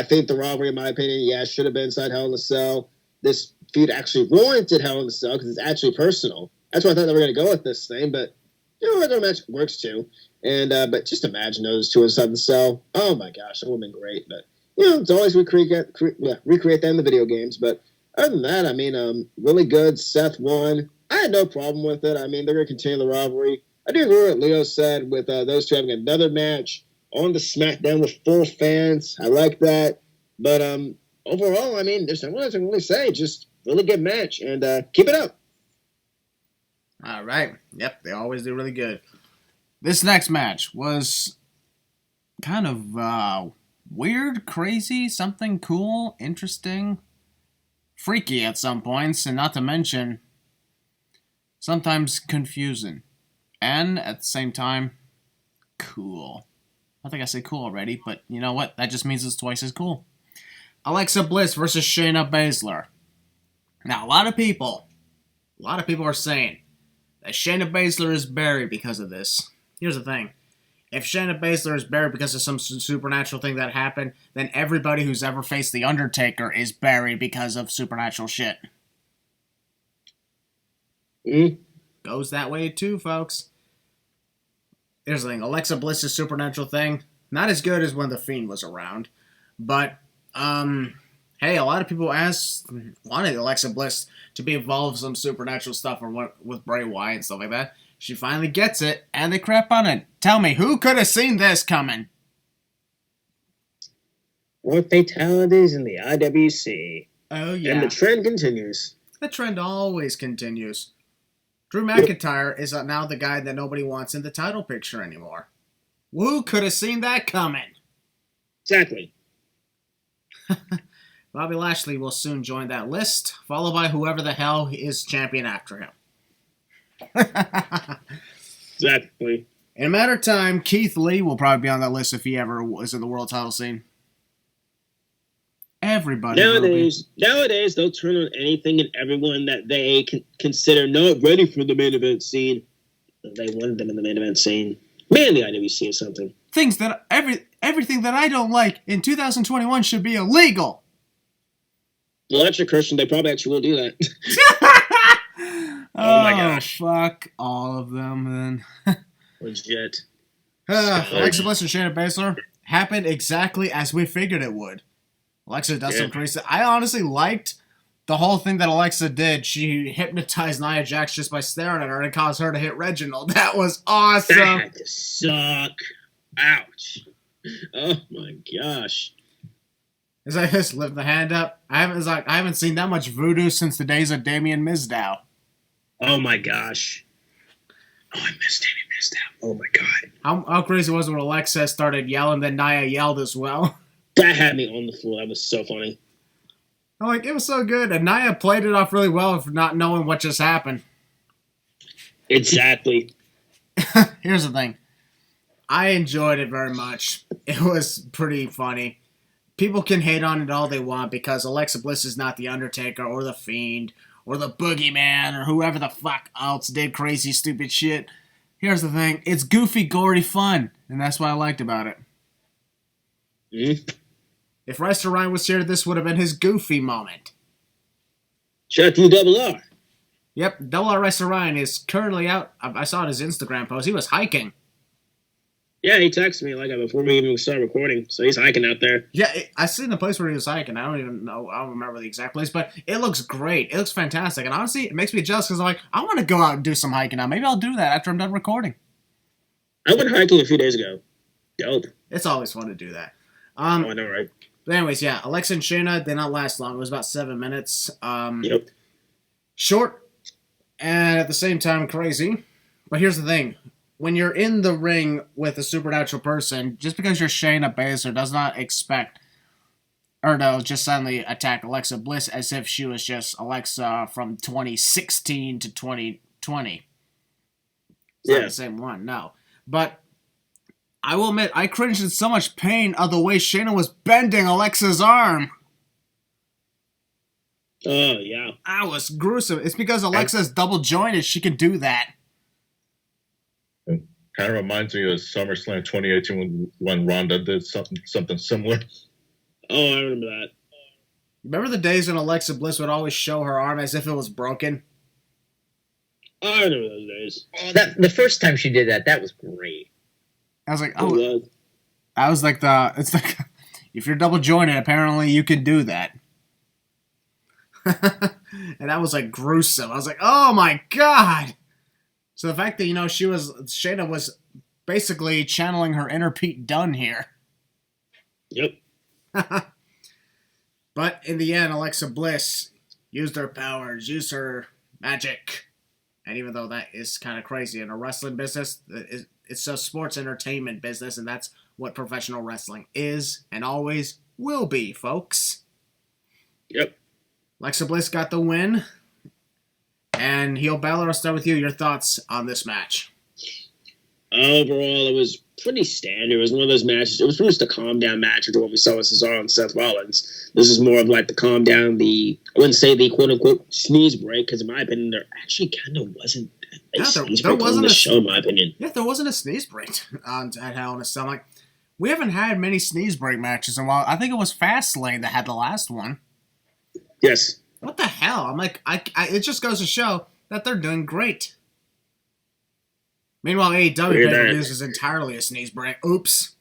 think the rivalry, in my opinion, should have been inside Hell in a Cell. This feud actually warranted Hell in a Cell because it's actually personal. That's why I thought they were going to go with this thing, but their match works too. And but just imagine those two inside the cell. Oh my gosh, that would have been great. But it's always recreate that in the video games. But other than that, I mean, really good. Seth won. I had no problem with it. I mean, they're going to continue the rivalry. I do agree with what Leo said with those two having another match on the SmackDown with full fans. I like that. But overall, I mean, there's not much I can really say. Just really good match. And keep it up. All right. Yep, they always do really good. This next match was kind of weird, crazy, something cool, interesting, freaky at some points, and not to mention sometimes confusing. And at the same time, cool. I think I said cool already, but you know what? That just means it's twice as cool. Alexa Bliss versus Shayna Baszler. Now, a lot of people are saying that Shayna Baszler is buried because of this. Here's the thing. If Shayna Baszler is buried because of some supernatural thing that happened, then everybody who's ever faced The Undertaker is buried because of supernatural shit. Goes that way too, folks. Here's the thing. Alexa Bliss's supernatural thing, not as good as when The Fiend was around. But, hey, a lot of people wanted Alexa Bliss to be involved in some supernatural stuff or what, with Bray Wyatt and stuff like that. She finally gets it, and they crap on it. Tell me, who could have seen this coming? More fatalities in the IWC. Oh, yeah. And the trend continues. The trend always continues. Drew McIntyre is now the guy that nobody wants in the title picture anymore. Who could have seen that coming? Exactly. Bobby Lashley will soon join that list, followed by whoever the hell is champion after him. Exactly. In a matter of time, Keith Lee will probably be on that list if he ever was in the world title scene. Everybody. Nowadays, they'll turn on anything and everyone that they consider not ready for the main event scene. They wanted them in the main event scene. Man, the IWC is something. Things that everything that I don't like in 2021 should be illegal. Well, that's your Christian. They probably actually will do that. Oh my gosh! Fuck all of them then. Legit. Alexa Bliss and Shayna Baszler happened exactly as we figured it would. Alexa does some crazy. I honestly liked the whole thing that Alexa did. She hypnotized Nia Jax just by staring at her and caused her to hit Reginald. That was awesome. That had to suck. Ouch. Oh my gosh. As I just lift the hand up, I haven't seen that much voodoo since the days of Damien Mizdow. Oh my gosh. Oh, I missed Damien Mizdow. Oh my god. How crazy was it when Alexa started yelling, then Nia yelled as well? That had me on the floor. That was so funny. I'm like, it was so good. And Nia played it off really well for not knowing what just happened. Exactly. Here's the thing. I enjoyed it very much. It was pretty funny. People can hate on it all they want because Alexa Bliss is not The Undertaker or The Fiend or the Boogeyman or whoever the fuck else did crazy, stupid shit. Here's the thing. It's goofy, gory fun. And that's what I liked about it. If Rice Ryan was here, this would have been his goofy moment. Shout out to you, Double R. Yep, Double R Rice Ryan is currently out. I saw his Instagram post. He was hiking. Yeah, he texted me before we even started recording. So he's hiking out there. Yeah, I seen the place where he was hiking. I don't even know. I don't remember the exact place, but it looks great. It looks fantastic. And honestly, it makes me jealous because I'm like, I want to go out and do some hiking now. Maybe I'll do that after I'm done recording. I went hiking a few days ago. Dope. It's always fun to do that. I know, right? But anyways, yeah, Alexa and Shayna did not last long. It was about 7 minutes. Yep. Short and at the same time crazy. But here's the thing. When you're in the ring with a supernatural person, just because you're Shayna Baszler does not expect or no, just suddenly attack Alexa Bliss as if she was just Alexa from 2016 to 2020. It's not the same one, no. But I will admit, I cringed in so much pain of the way Shayna was bending Alexa's arm. Oh, yeah. That was gruesome. It's because Alexa's double jointed. She can do that. It kind of reminds me of SummerSlam 2018 when Ronda did something similar. Oh, I remember that. Remember the days when Alexa Bliss would always show her arm as if it was broken? Oh, I remember those days. Oh, the first time she did that was great. I was like, oh. I was like, it's like, if you're double jointed, apparently you can do that. And that was like gruesome. I was like, oh my god. So the fact that, Shayna was basically channeling her inner Pete Dunne here. Yep. But in the end, Alexa Bliss used her powers, used her magic, And even though that is kind of crazy in a wrestling business, it's a sports entertainment business, and that's what professional wrestling is and always will be, folks. Yep. Alexa Bliss got the win. And Heel Baszler, I'll start with you. Your thoughts on this match? Overall, it was pretty standard. It was one of those matches. It was pretty much the calm down match of what we saw with Cesaro and Seth Rollins. This is more of like the calm down, I wouldn't say the quote unquote sneeze break, because in my opinion, there actually kind of wasn't a sneeze break on the show, in my opinion. Yeah, there wasn't a sneeze break at Hell in a Cell. Like, we haven't had many sneeze break matches in a while. I think it was Fastlane that had the last one. Yes. What the hell? I'm like, it just goes to show that they're doing great. Meanwhile, AEW is entirely a sneeze break. Oops.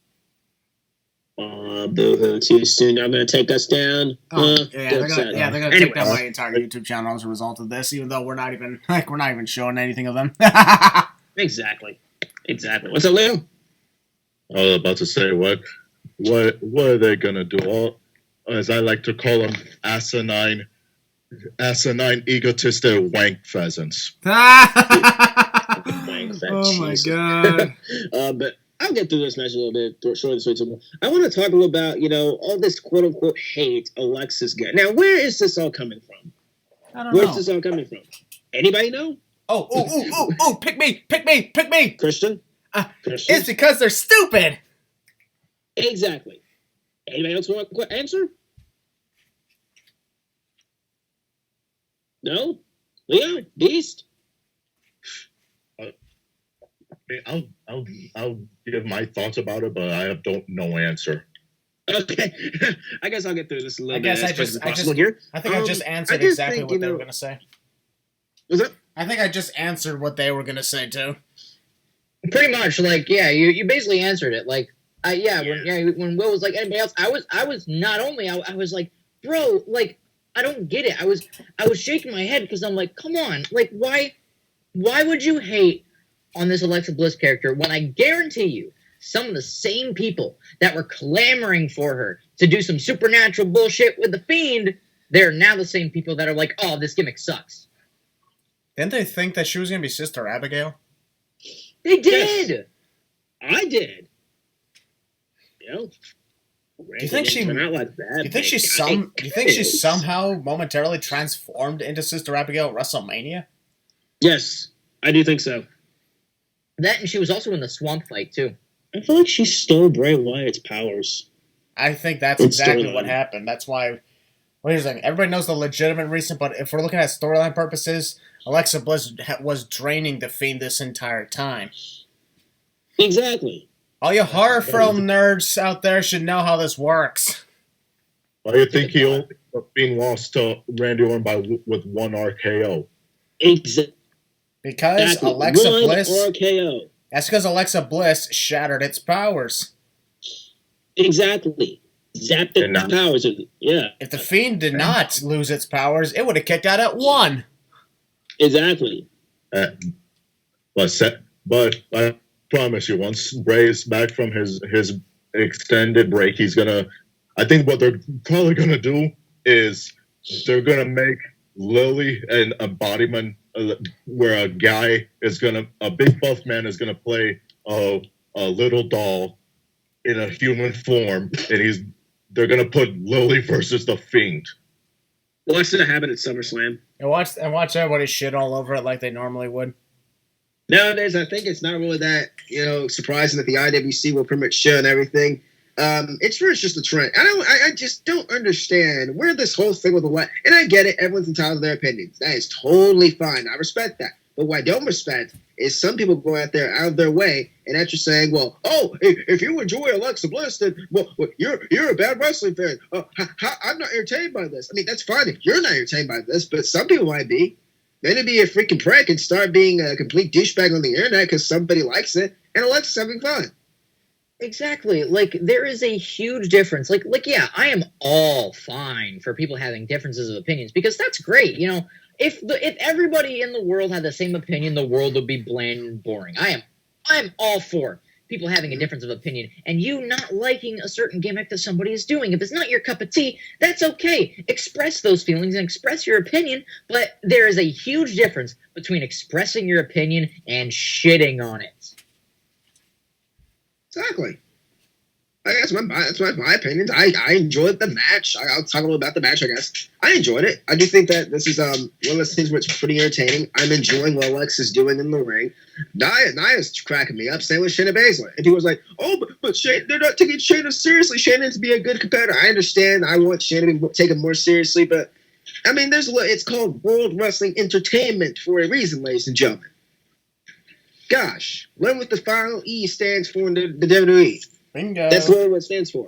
Boo-hoo, too soon. I'm going to take us down. They're gonna take down my entire YouTube channel as a result of this, even though we're not even showing anything of them. Exactly. What's up, Leo? I was about to say, what are they gonna do? All, as I like to call them, asinine, egotistic wank pheasants. Oh my god. But I'll get through this match a little bit short and sweet. I want to talk a little about, all this quote unquote hate Alexa's got. Now, where is this all coming from? I don't know. Where's this all coming from? Anybody know? Oh, pick me. Christian? Christian? It's because they're stupid. Exactly. Anybody else want to answer? No? Leo? Beast? I'll give my thoughts about it, but I don't know answer. Okay, I guess I'll get through this a little bit. I just answered exactly what they were going to say. Was it? I think I just answered what they were going to say too. Pretty much, you basically answered it. When Will was like anybody else, I was not only I was like, bro, I don't get it. I was shaking my head because I'm like, come on, why would you hate on this Alexa Bliss character when I guarantee you some of the same people that were clamoring for her to do some supernatural bullshit with the Fiend, they're now the same people that are like, oh, this gimmick sucks. Didn't they think that she was going to be Sister Abigail? They did. Yes. I did. Do you think she somehow momentarily transformed into Sister Abigail at WrestleMania? Yes, I do think so. That, and she was also in the swamp fight too. I feel like she stole Bray Wyatt's powers. I think that's exactly what happened. That's why. Wait a second. Everybody knows the legitimate reason, but if we're looking at storyline purposes, Alexa Bliss was draining the Fiend this entire time. Exactly. All you horror film nerds out there should know how this works. Why do you think the Fiend lost to Randy Orton with one RKO? Exactly. Because Alexa Bliss. RKO. That's because Alexa Bliss shattered its powers. Exactly. Zapped its powers. Yeah. If the Fiend did not lose its powers, it would have kicked out at 1. Exactly. But I promise you, once Bray's back from his extended break, he's gonna. I think what they're probably gonna do is they're gonna make Lily an embodiment where a big buff man is gonna play a little doll in a human form, and they're gonna put Lily versus the Fiend. Well, that's gonna happen at SummerSlam. And watch everybody shit all over it like they normally would. Nowadays, I think it's not really that surprising that the IWC will pretty much show and everything. It's just a trend. I just don't understand where this whole thing with the what. And I get it. Everyone's entitled to their opinions. That is totally fine. I respect that. But what I don't respect is some people go out of their way and actually saying, well, if you enjoy Alexa Bliss, then you're a bad wrestling fan. I'm not entertained by this. I mean, that's fine if you're not entertained by this, but some people might be. Then be a freaking prick and start being a complete douchebag on the internet because somebody likes it and Alexa's having fun. Exactly. There is a huge difference. Yeah, I am all fine for people having differences of opinions because that's great. If everybody in the world had the same opinion, the world would be bland and boring. I'm all for people having a difference of opinion and you not liking a certain gimmick that somebody is doing. If it's not your cup of tea, that's okay. Express those feelings and express your opinion, but there is a huge difference between expressing your opinion and shitting on it. Exactly. That's my opinions. I enjoyed the match. I'll talk a little about the match, I guess. I enjoyed it. I do think that this is one of those things where it's pretty entertaining. I'm enjoying what Alexa's doing in the ring. Nia's cracking me up, same with Shayna Baszler. And people was like, oh, but Shayna, they're not taking Shayna seriously. Shayna needs to be a good competitor. I understand. I want Shayna to be taken more seriously, but I mean, it's called World Wrestling Entertainment for a reason, ladies and gentlemen. Gosh, learn what the final E stands for in the WWE. Bingo. That's what it stands for.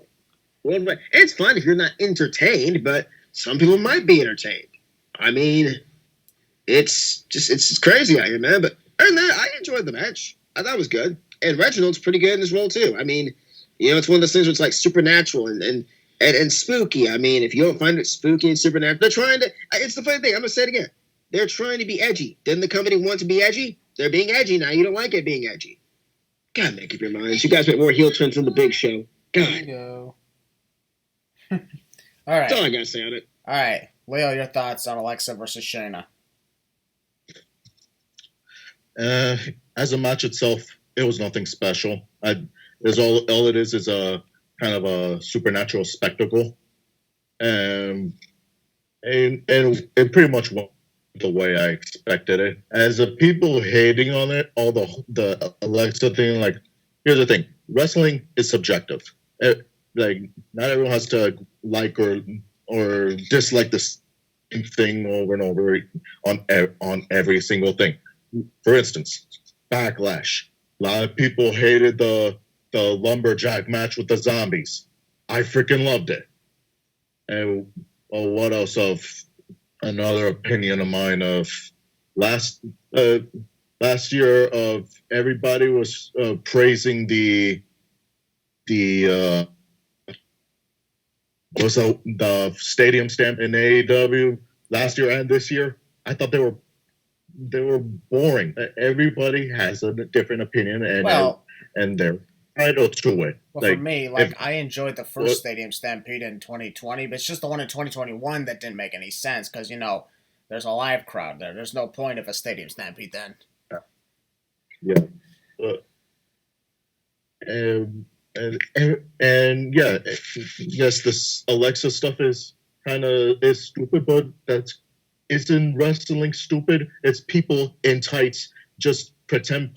It's fun if you're not entertained, but some people might be entertained. I mean, it's crazy out here, man. But other than that, I enjoyed the match. I thought it was good. And Reginald's pretty good in his role, too. I mean, it's one of those things where it's like supernatural and spooky. I mean, if you don't find it spooky and supernatural, they're trying to. It's the funny thing. I'm going to say it again. They're trying to be edgy. Didn't the company want to be edgy? They're being edgy now. You don't like it being edgy. God, make up your minds. You guys make more heel turns than the Big Show. God. Bingo. All right. That's all I got to say on it. All right. Leo, your thoughts on Alexa versus Shayna? As a match itself, it was nothing special. All it is a kind of a supernatural spectacle. And it pretty much went the way I expected it. As a people hating on it, all the Alexa thing, like, here's the thing: wrestling is subjective. Like, not everyone has to like or dislike the same thing over and over on every single thing. For instance, Backlash. A lot of people hated the lumberjack match with the zombies. I freaking loved it. And what else of another opinion of mine of last year of everybody was praising the stadium stamp in AEW last year and this year. I thought they were boring. Everybody has a different opinion and they're entitled to it. Well, for me, I enjoyed the first Stadium Stampede in 2020, but it's just the one in 2021 that didn't make any sense because, there's a live crowd there. There's no point of a Stadium Stampede then. Yeah. And yeah, yes, this Alexa stuff is stupid, but isn't wrestling stupid. It's people in tights just pretend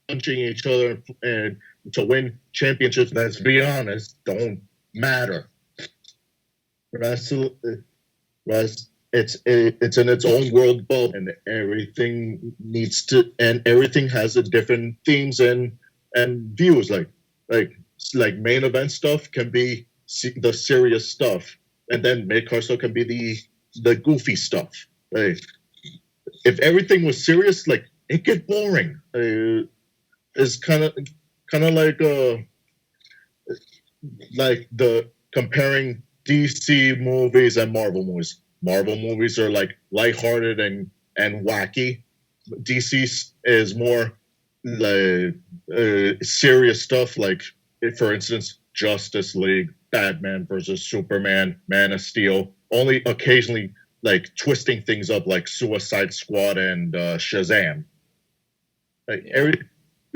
punching each other and to win championships. Let's be honest, don't matter. It's in its own world bubble, and everything has a different themes and views. Like main event stuff can be the serious stuff, and then mid card stuff can be the goofy stuff. Like, if everything was serious, it get boring. It's kind of like the comparing DC movies and Marvel movies. Marvel movies are lighthearted and wacky. DC is more serious stuff, for instance, Justice League, Batman versus Superman, Man of Steel. Only occasionally twisting things up like Suicide Squad and Shazam. You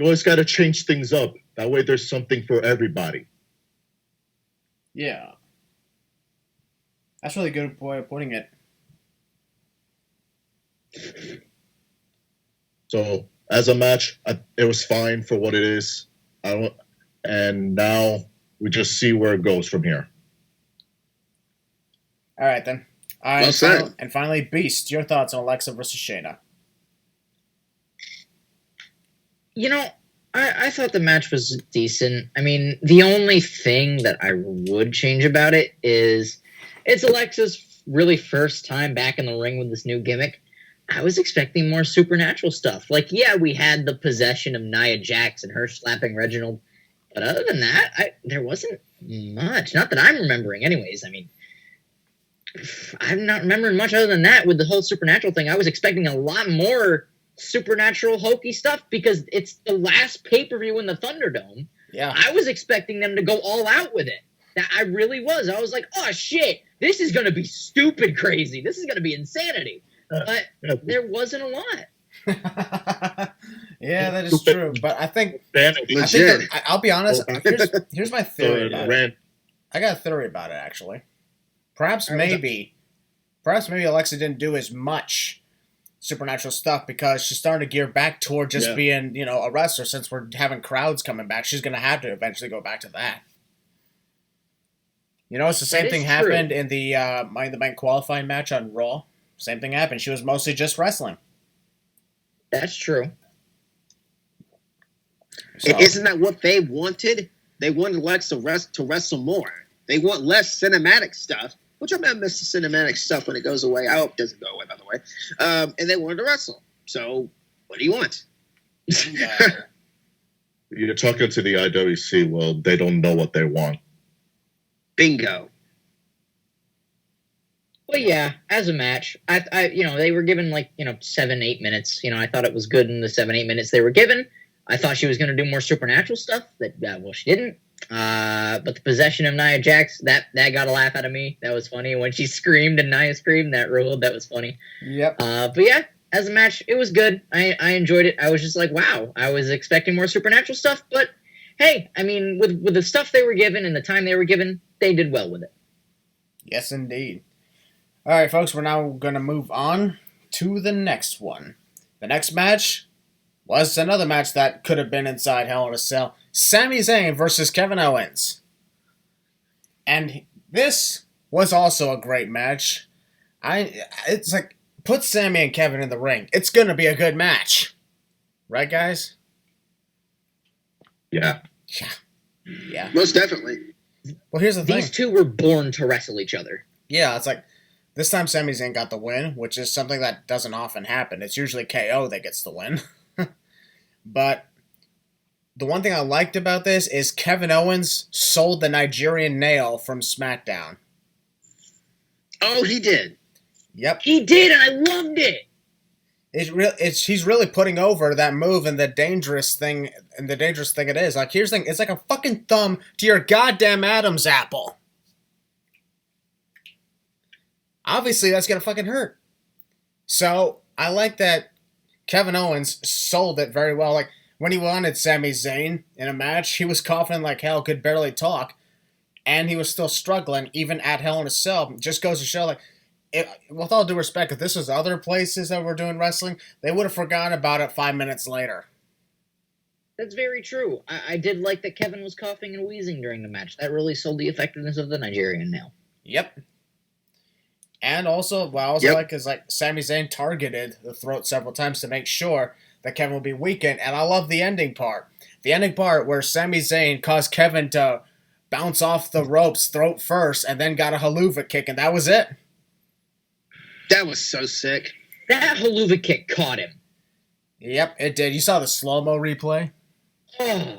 always got to change things up. That way there's something for everybody. Yeah. That's a really good way of putting it. So, as a match, it was fine for what it is. And now we just see where it goes from here. All right, then. Well said. And finally, Beast, your thoughts on Alexa versus Shayna? I thought the match was decent. I mean, the only thing that I would change about it is it's Alexa's really first time back in the ring with this new gimmick. I was expecting more supernatural stuff. We had the possession of Nia Jax and her slapping Reginald. But other than that, there wasn't much. Not that I'm remembering anyways. I mean, I'm not remembering much other than that with the whole supernatural thing. I was expecting a lot more supernatural hokey stuff because it's the last pay-per-view in the Thunderdome. Yeah. I was expecting them to go all out with it. I really was. I was like, oh, shit, this is going to be stupid crazy. This is going to be insanity. But there wasn't a lot. Yeah, that is true. But I think I'll be honest. Here's my theory about it. I got a theory about it, actually. Perhaps maybe Alexa didn't do as much supernatural stuff because she's starting to gear back toward just being, a wrestler. Since we're having crowds coming back, she's going to have to eventually go back to that. It's the same thing happened in the main qualifying match on Raw. Same thing happened. She was mostly just wrestling. That's true. So, isn't that what they wanted? They wanted Lex to wrestle more. They want less cinematic stuff, which I'm going to miss the cinematic stuff when it goes away. I hope it doesn't go away, by the way. And they wanted to wrestle. So, what do you want? You're talking to the IWC. Well, they don't know what they want. Bingo. Well, yeah, as a match, I they were given 7-8 minutes. I thought it was good in the 7-8 minutes they were given. I thought she was going to do more supernatural stuff. Well, she didn't. But the possession of Nia Jax, that got a laugh out of me. That was funny when she screamed and Nia screamed. That ruled. That was funny. Yep. But yeah, as a match, it was good. I enjoyed it. I was just like, wow. I was expecting more supernatural stuff, but hey, I mean, with the stuff they were given and the time they were given, they did well with it. Yes, indeed. All right, folks, we're now going to move on to the next one. The next match was another match that could have been inside Hell in a Cell. Sami Zayn versus Kevin Owens. And this was also a great match. It's like, put Sami and Kevin in the ring. It's going to be a good match. Right, guys? Yeah. Yeah. Most definitely. Well, here's the thing. These two were born to wrestle each other. Yeah, it's like, this time Sami Zayn got the win, which is something that doesn't often happen. It's usually KO that gets the win. But the one thing I liked about this is Kevin Owens sold the Nigerian nail from SmackDown. Oh, he did. Yep. He did, and I loved it. He's really putting over that move and the dangerous thing it is. Like, here's the thing, it's like a fucking thumb to your goddamn Adam's apple. Obviously, that's gonna fucking hurt. So, I like that Kevin Owens sold it very well. Like, when he wanted Sami Zayn in a match, he was coughing like hell, could barely talk, and he was still struggling, even at Hell in a Cell. Just goes to show, like, with all due respect, if this was other places that were doing wrestling, they would have forgotten about it 5 minutes later. That's very true. I did like that Kevin was coughing and wheezing during the match. That really sold the effectiveness of the Nigerian nail. Yep. And also, what I also like is, like, Sami Zayn targeted the throat several times to make sure that Kevin would be weakened. And I love the ending part. The ending part where Sami Zayn caused Kevin to bounce off the ropes throat first and then got a haluva kick, and that was it. That was so sick. That haluva kick caught him. Yep, it did. You saw the slow-mo replay? Oh,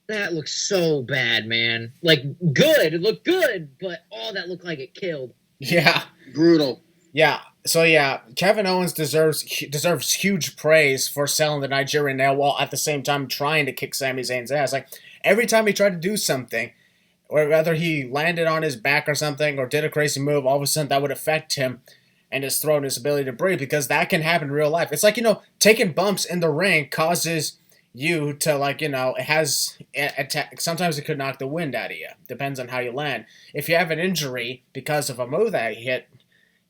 that looks so bad, man. Like, good. It looked good, but, that looked like it killed. Yeah. Brutal. Yeah. So, yeah, Kevin Owens deserves huge praise for selling the Nigerian nail while at the same time trying to kick Sami Zayn's ass. Like, every time he tried to do something, or whether he landed on his back or something or did a crazy move, all of a sudden that would affect him and his throat and his ability to breathe, because that can happen in real life. It's like, taking bumps in the ring causes you to, like, it has sometimes it could knock the wind out of you. Depends on how you land. If you have an injury because of a move that you hit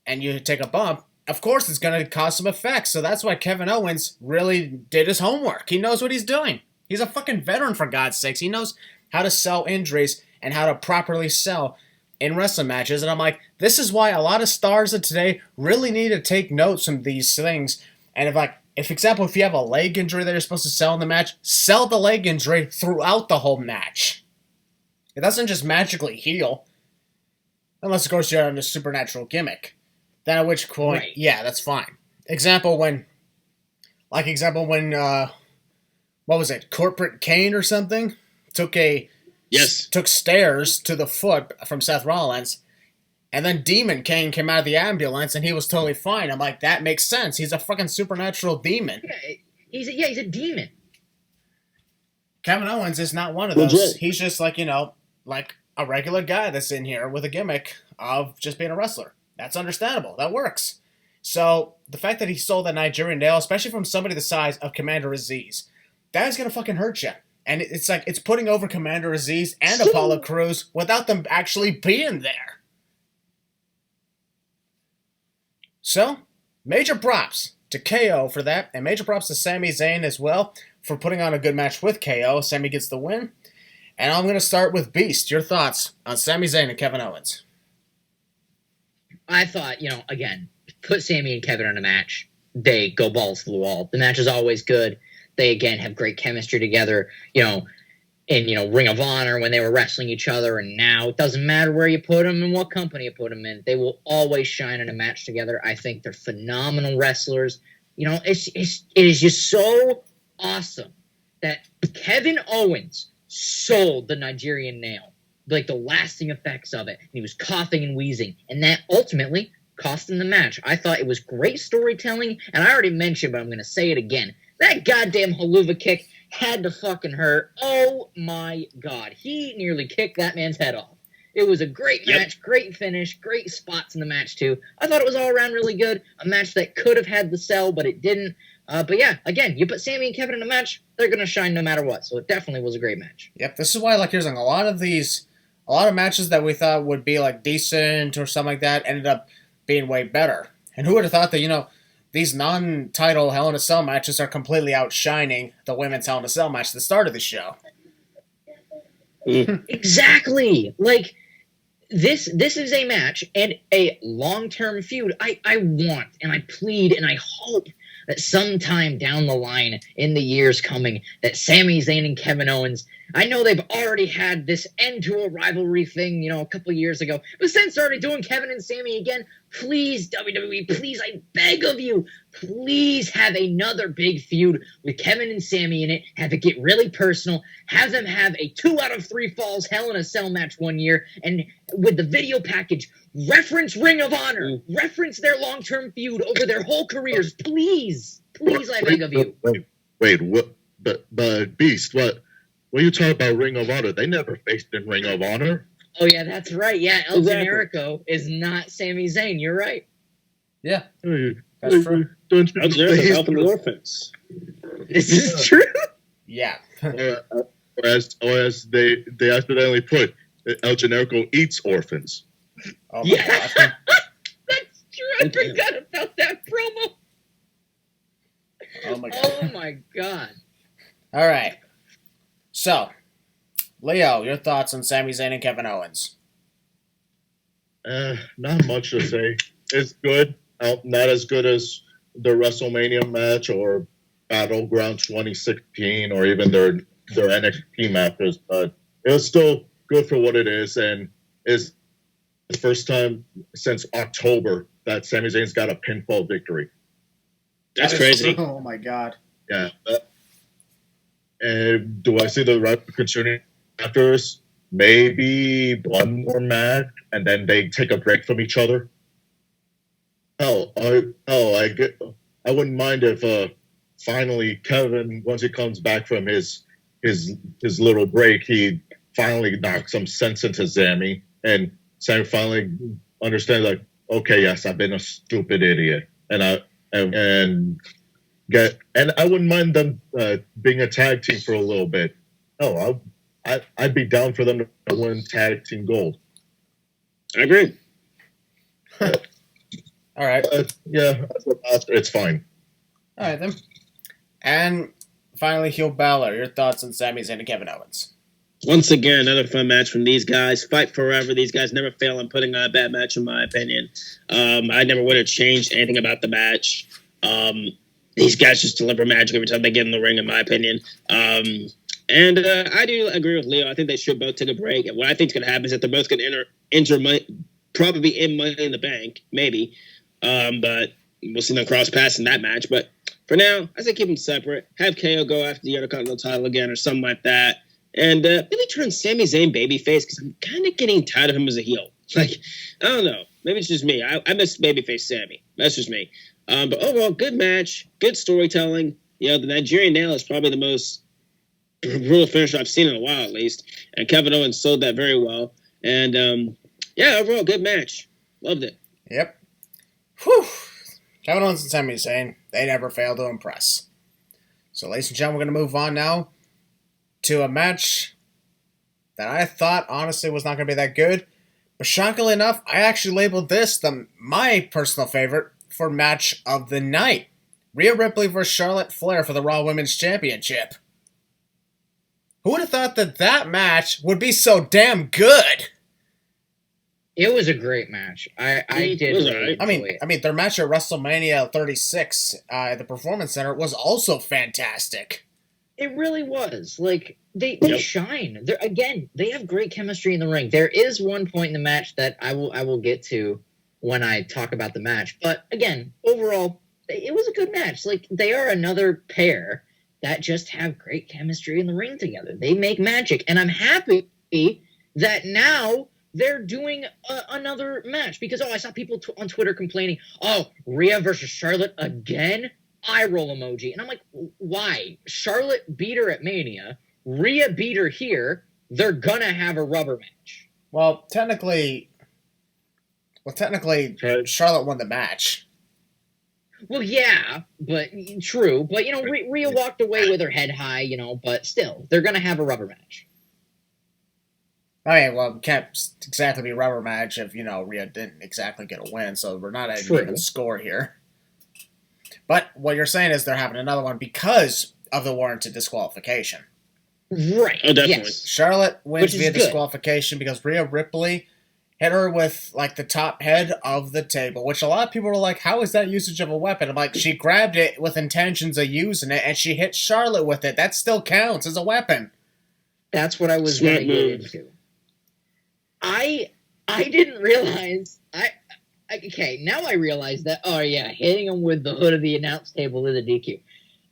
and you take a bump, of course it's going to cause some effects. So that's why Kevin Owens really did his homework. He knows what he's doing. He's a fucking veteran, for God's sakes. He knows how to sell injuries and how to properly sell in wrestling matches. And I'm like, this is why a lot of stars of today really need to take notes from these things. And if, for example, if you have a leg injury that you're supposed to sell in the match, sell the leg injury throughout the whole match. It doesn't just magically heal. Unless, of course, you're on a supernatural gimmick. Then at which point, yeah, that's fine. Example when, what was it, Corporate Kane or something? Took stairs to the foot from Seth Rollins, And then Demon Kane came out of the ambulance and he was totally fine. I'm like, that makes sense. He's a fucking supernatural demon. Yeah, he's a demon. Kevin Owens is not one of those. Legit. He's just like, like a regular guy that's in here with a gimmick of just being a wrestler. That's understandable. That works. So the fact that he stole that Nigerian nail, especially from somebody the size of Commander Aziz, that is going to fucking hurt you. And it's like, it's putting over Commander Aziz and Apollo Crews without them actually being there. So, major props to KO for that, and major props to Sami Zayn as well for putting on a good match with KO. Sami gets the win. And I'm going to start with Beast. Your thoughts on Sami Zayn and Kevin Owens? I thought, again, put Sami and Kevin in a match. They go balls to the wall. The match is always good. They, again, have great chemistry together, in, Ring of Honor when they were wrestling each other. And now it doesn't matter where you put them and what company you put them in. They will always shine in a match together. I think they're phenomenal wrestlers. It is just so awesome that Kevin Owens sold the Nigerian nail, like the lasting effects of it. And he was coughing and wheezing, and that ultimately cost him the match. I thought it was great storytelling, and I already mentioned, but I'm going to say it again. That goddamn haluva kick had to fucking hurt. Oh my God. He nearly kicked that man's head off. It was a great match, great finish, great spots in the match too. I thought it was all around really good. A match that could have had the sell, but it didn't. But yeah, again, you put Sami and Kevin in a match, they're going to shine no matter what. So it definitely was a great match. Yep, this is why, here's a lot of matches that we thought would be, decent or something like that ended up being way better. And who would have thought that, these non-title Hell in a Cell matches are completely outshining the women's Hell in a Cell match at the start of the show. Exactly. This is a match and a long-term feud. I want and I plead and I hope that sometime down the line in the years coming that Sami Zayn and Kevin Owens, I know they've already had this end to a rivalry thing, a couple years ago, but since started doing Kevin and Sami again, please, WWE, please, I beg of you, please have another big feud with Kevin and Sami in it, have it get really personal, have them have a 2 out of 3 falls Hell in a Cell match one year, and with the video package, reference Ring of Honor, reference their long-term feud over their whole careers, please, I beg of you. Wait, what? But Beast, what are you talking about Ring of Honor? They never faced in Ring of Honor. Oh, yeah, that's right. Yeah, El Generico is not Sami Zayn. You're right. Yeah. That's true. El Generico's helping the orphans. This is true? Yeah. Or as they accidentally put, El Generico eats orphans. Oh, my God. That's true. I forgot about that promo. Oh, my God. Oh, my God. All right. So, Leo, your thoughts on Sami Zayn and Kevin Owens? Not much to say. It's good. Not as good as the WrestleMania match or Battleground 2016 or even their NXT matches, but it was still good for what it is, and is the first time since October that Sami Zayn's got a pinfall victory. That's crazy. Oh my God. Yeah. And do I see the right concerning afterwards? Maybe one more match, and then they take a break from each other. I wouldn't mind if finally Kevin, once he comes back from his little break, he finally knocks some sense into Sami, and Sami finally understands, like, okay, yes, I've been a stupid idiot, and I wouldn't mind them being a tag team for a little bit. Oh, I'd be down for them to win tag team gold. I agree. All right. Yeah, it's fine. All right, then. And finally, Hugh Baszler, your thoughts on Sami Zayn and Kevin Owens? Once again, another fun match from these guys. Fight forever. These guys never fail in putting on a bad match, in my opinion. I never would have changed anything about the match. These guys just deliver magic every time they get in the ring, in my opinion. And I do agree with Leo. I think they should both take a break. And what I think is going to happen is that they're both going to enter probably in Money in the Bank, maybe. But we'll see them cross paths in that match. But for now, I say keep them separate. Have KO go after the Intercontinental title again or something like that. And maybe turn Sami Zayn babyface, because I'm kind of getting tired of him as a heel. Like, I don't know. Maybe it's just me. I miss babyface Sami. That's just me. But overall, good match, good storytelling. The Nigerian nail is probably the most brutal finisher I've seen in a while, at least. And Kevin Owens sold that very well. And overall, good match. Loved it. Yep. Whew. Kevin Owens and Sami Zayn, they never fail to impress. So, ladies and gentlemen, we're going to move on now to a match that I thought, honestly, was not going to be that good. But shockingly enough, I actually labeled this my personal favorite for match of the night. Rhea Ripley versus Charlotte Flair for the Raw Women's Championship. Who would have thought that match would be so damn good? It was a great match. I did. Really enjoy it. I mean, their match at WrestleMania 36 at the Performance Center was also fantastic. It really was. Like, they shine. They have great chemistry in the ring. There is one point in the match that I will get to when I talk about the match. But again, overall, it was a good match. Like, they are another pair that just have great chemistry in the ring together. They make magic. And I'm happy that now they're doing another match. Because, I saw people on Twitter complaining, Rhea versus Charlotte again? Eye roll emoji. And I'm like, why? Charlotte beat her at Mania. Rhea beat her here. They're gonna have a rubber match. Well, technically, Charlotte won the match. Well, yeah, but true. But, Rhea walked away with her head high, but still, they're gonna have a rubber match. I mean, well, it can't exactly be a rubber match if, Rhea didn't exactly get a win, so we're not at an even score here. But what you're saying is they're having another one because of the warranted disqualification. Right. Oh, definitely. Yes. Charlotte wins via disqualification because Rhea Ripley hit her with, the top head of the table, which a lot of people were like, how is that usage of a weapon? I'm like, she grabbed it with intentions of using it, and she hit Charlotte with it. That still counts as a weapon. That's what I was going to get into. I didn't realize... Okay, now I realize that, hitting him with the hood of the announce table is a DQ.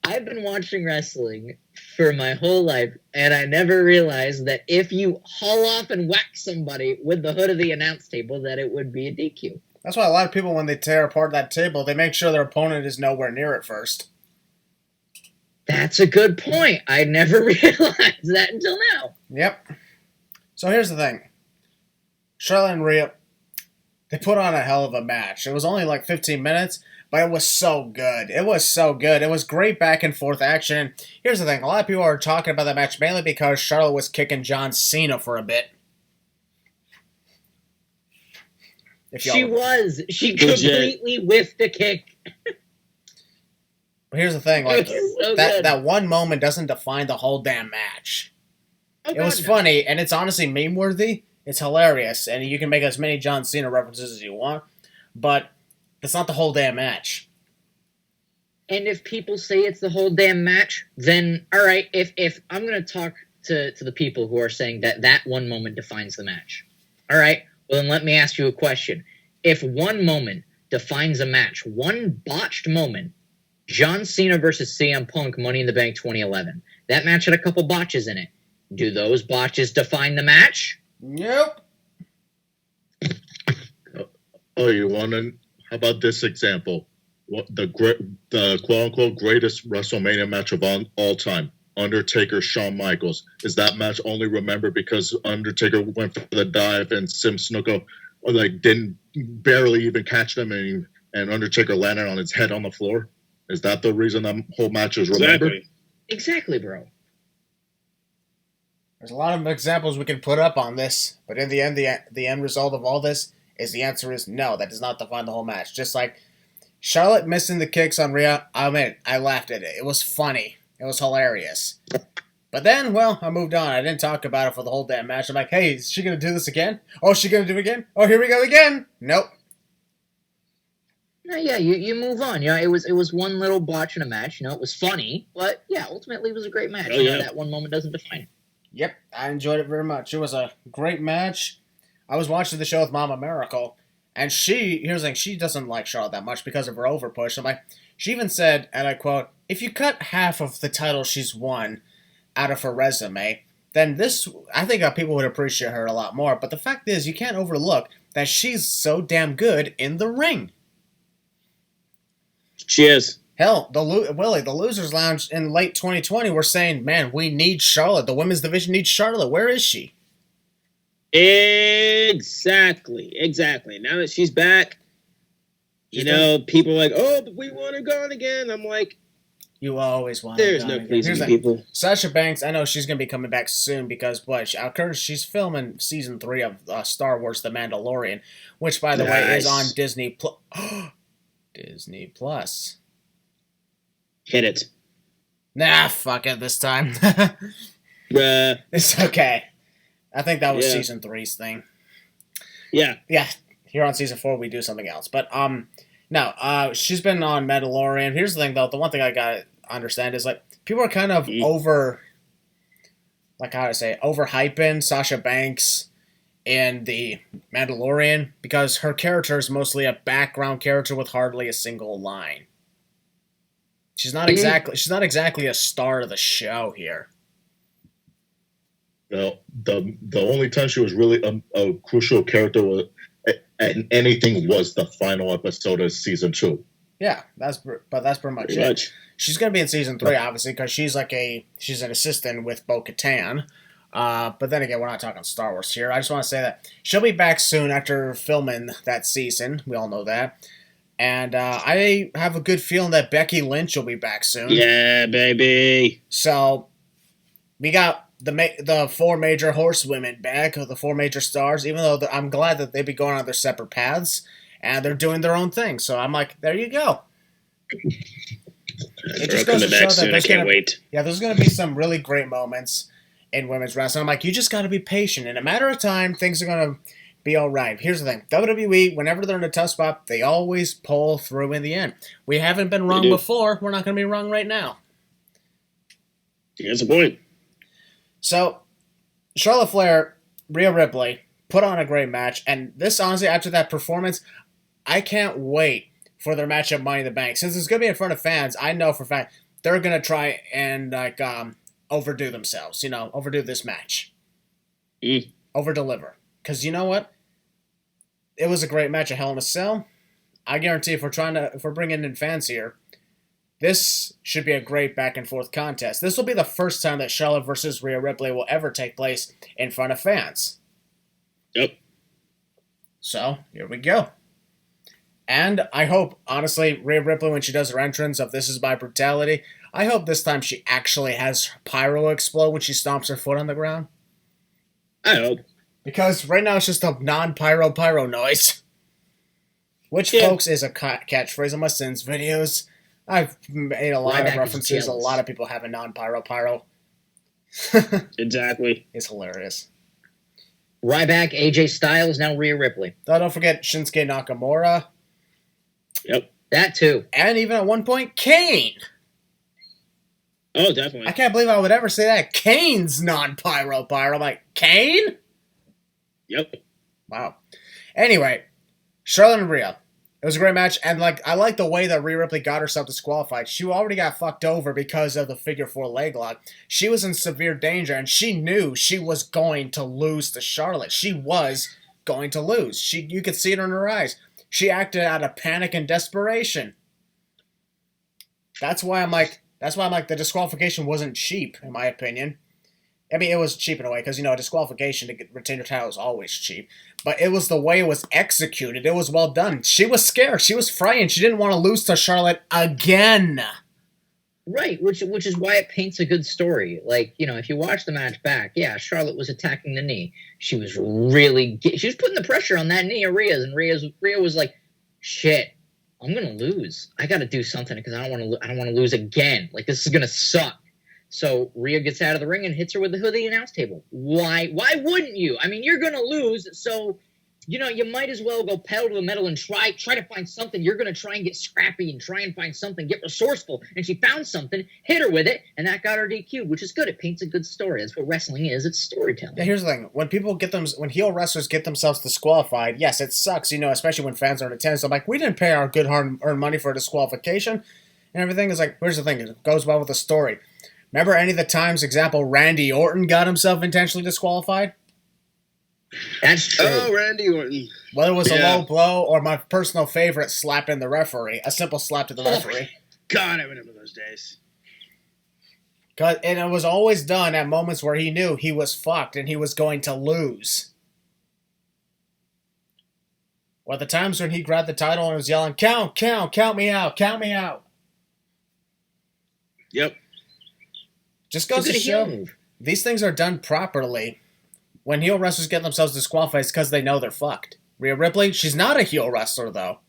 I've been watching wrestling for my whole life, and I never realized that if you haul off and whack somebody with the hood of the announce table, that it would be a DQ. That's why a lot of people, when they tear apart that table, they make sure their opponent is nowhere near it first. That's a good point. I never realized that until now. Yep. So here's the thing. Charlotte and Rhea, they put on a hell of a match. It was only 15 minutes, but it was so good. It was so good. It was great back and forth action. And here's the thing. A lot of people are talking about that match mainly because Charlotte was kicking John Cena for a bit. She was. She completely whiffed the kick. But here's the thing. That one moment doesn't define the whole damn match. Oh, it was funny, and it's honestly meme-worthy. It's hilarious, and you can make as many John Cena references as you want, but it's not the whole damn match. And if people say it's the whole damn match, then, all right, if I'm going to talk to the people who are saying that one moment defines the match, all right, well, then let me ask you a question. If one moment defines a match, one botched moment, John Cena versus CM Punk, Money in the Bank 2011, that match had a couple botches in it. Do those botches define the match? Nope. Oh, you want to? How about this example? The quote-unquote greatest WrestleMania match of all time, Undertaker, Shawn Michaels. Is that match only remembered because Undertaker went for the dive and Sim Snuka didn't barely even catch them and Undertaker landed on his head on the floor? Is that the reason that whole match is remembered? Exactly, bro. There's a lot of examples we can put up on this, but in the end, the end result of all this is the answer is no. That does not define the whole match. Just like Charlotte missing the kicks on Rhea, I laughed at it. It was funny. It was hilarious. But then, I moved on. I didn't talk about it for the whole damn match. I'm like, hey, is she going to do this again? Oh, is she going to do it again? Oh, here we go again. Nope. No, yeah, you move on. It was one little botch in a match. It was funny, but yeah, ultimately it was a great match. Oh, yeah. That one moment doesn't define it. Yep, I enjoyed it very much. It was a great match. I was watching the show with Mama Maracle, and here's the thing, she doesn't like Charlotte that much because of her overpush. She even said, and I quote, if you cut half of the title she's won out of her resume, then I think people would appreciate her a lot more. But the fact is, you can't overlook that she's so damn good in the ring. She is. Hell, the Losers Lounge in late 2020 were saying, man, we need Charlotte. The women's division needs Charlotte. Where is she? Exactly. Now that she's back, people are like, oh, but we want her gone again. I'm like, you always want her there's gone no again. pleasing people. Sasha Banks, I know she's going to be coming back soon because, she's filming season 3 of Star Wars The Mandalorian, which, by the way, is on Disney Plus. Disney Plus. Hit it. Nah, fuck it this time. Bruh. It's okay. I think that was season 3's thing. Yeah. Yeah. Here on season 4, we do something else. But, no, she's been on Mandalorian. Here's the thing, though. The one thing I gotta understand is, like, people are kind of overhyping Sasha Banks in the Mandalorian because her character is mostly a background character with hardly a single line. She's not exactly a star of the show here. No, the only time she was really a crucial character and anything was the final episode of season 2. Yeah, that's pretty much. She's gonna be in season 3, obviously, because she's an assistant with Bo-Katan. But then again, we're not talking Star Wars here. I just want to say that she'll be back soon after filming that season. We all know that. And I have a good feeling that Becky Lynch will be back soon. Yeah, baby. So we got the 4 major horsewomen back, the 4 major stars, even though I'm glad that they be going on their separate paths, and they're doing their own thing. So I'm like, there you go. It just goes to show that there's going to be some really great moments in women's wrestling. I'm like, you just got to be patient. In a matter of time, things are going to be all right. Here's the thing. WWE, whenever they're in a tough spot, they always pull through in the end. We haven't been wrong before. We're not going to be wrong right now. That's the point. So, Charlotte Flair, Rhea Ripley, put on a great match. And this, honestly, after that performance, I can't wait for their match at Money in the Bank. Since it's going to be in front of fans, I know for a fact they're going to try and overdo themselves. Overdo this match. Over-deliver. Because you know what? It was a great match at Hell in a Cell. I guarantee if we're bringing in fans here, this should be a great back-and-forth contest. This will be the first time that Charlotte versus Rhea Ripley will ever take place in front of fans. Yep. So, here we go. And I hope, honestly, Rhea Ripley, when she does her entrance of This Is My Brutality, I hope this time she actually has pyro explode when she stomps her foot on the ground. I hope. Because right now it's just a non-pyro noise. Which, folks, is a catchphrase on my Sins videos. I've made a lot of references. A lot of people have a non-pyro. Exactly. It's hilarious. Ryback, AJ Styles, now Rhea Ripley. Don't forget Shinsuke Nakamura. Yep. That too. And even at one point, Kane. Oh, definitely. I can't believe I would ever say that. Kane's non-pyro. I'm like, Kane? Yep. Wow. Anyway, Charlotte and Rhea. It was a great match, and I like the way that Rhea Ripley got herself disqualified. She already got fucked over because of the figure 4 leg lock. She was in severe danger, and she knew she was going to lose to Charlotte. She was going to lose. You could see it in her eyes. She acted out of panic and desperation. That's why I'm like, the disqualification wasn't cheap, in my opinion. I mean, it was cheap in a way, because, a disqualification to retain your title is always cheap. But it was the way it was executed. It was well done. She was scared. She was frightened. She didn't want to lose to Charlotte again. Right, which is why it paints a good story. If you watch the match back, yeah, Charlotte was attacking the knee. She was putting the pressure on that knee of Rhea's, and Rhea was like, shit, I'm going to lose. I got to do something because I don't want to lose again. This is going to suck. So Rhea gets out of the ring and hits her with the hood of the announce table. Why wouldn't you? I mean, you're going to lose, so, you might as well go pedal to the metal and try to find something. You're going to try and get scrappy and try and find something, get resourceful. And she found something, hit her with it, and that got her DQ'd, which is good. It paints a good story. That's what wrestling is. It's storytelling. Yeah, here's the thing. When heel wrestlers get themselves disqualified, yes, it sucks, especially when fans are in attendance. I'm like, we didn't pay our good hard-earned money for a disqualification and everything. It's like, here's the thing. It goes well with the story. Remember any of the times, example, Randy Orton got himself intentionally disqualified? That's true. Oh, Randy Orton. Whether it was a Yeah. low blow or my personal favorite, slapping the referee. A simple slap to the referee. God, I remember those days. And it was always done at moments where he knew he was fucked and he was going to lose. Or the times when he grabbed the title and was yelling, count, count me out, count me out. Yep. Just goes to show, these things are done properly. When heel wrestlers get themselves disqualified, it's because they know they're fucked. Rhea Ripley, she's not a heel wrestler, though.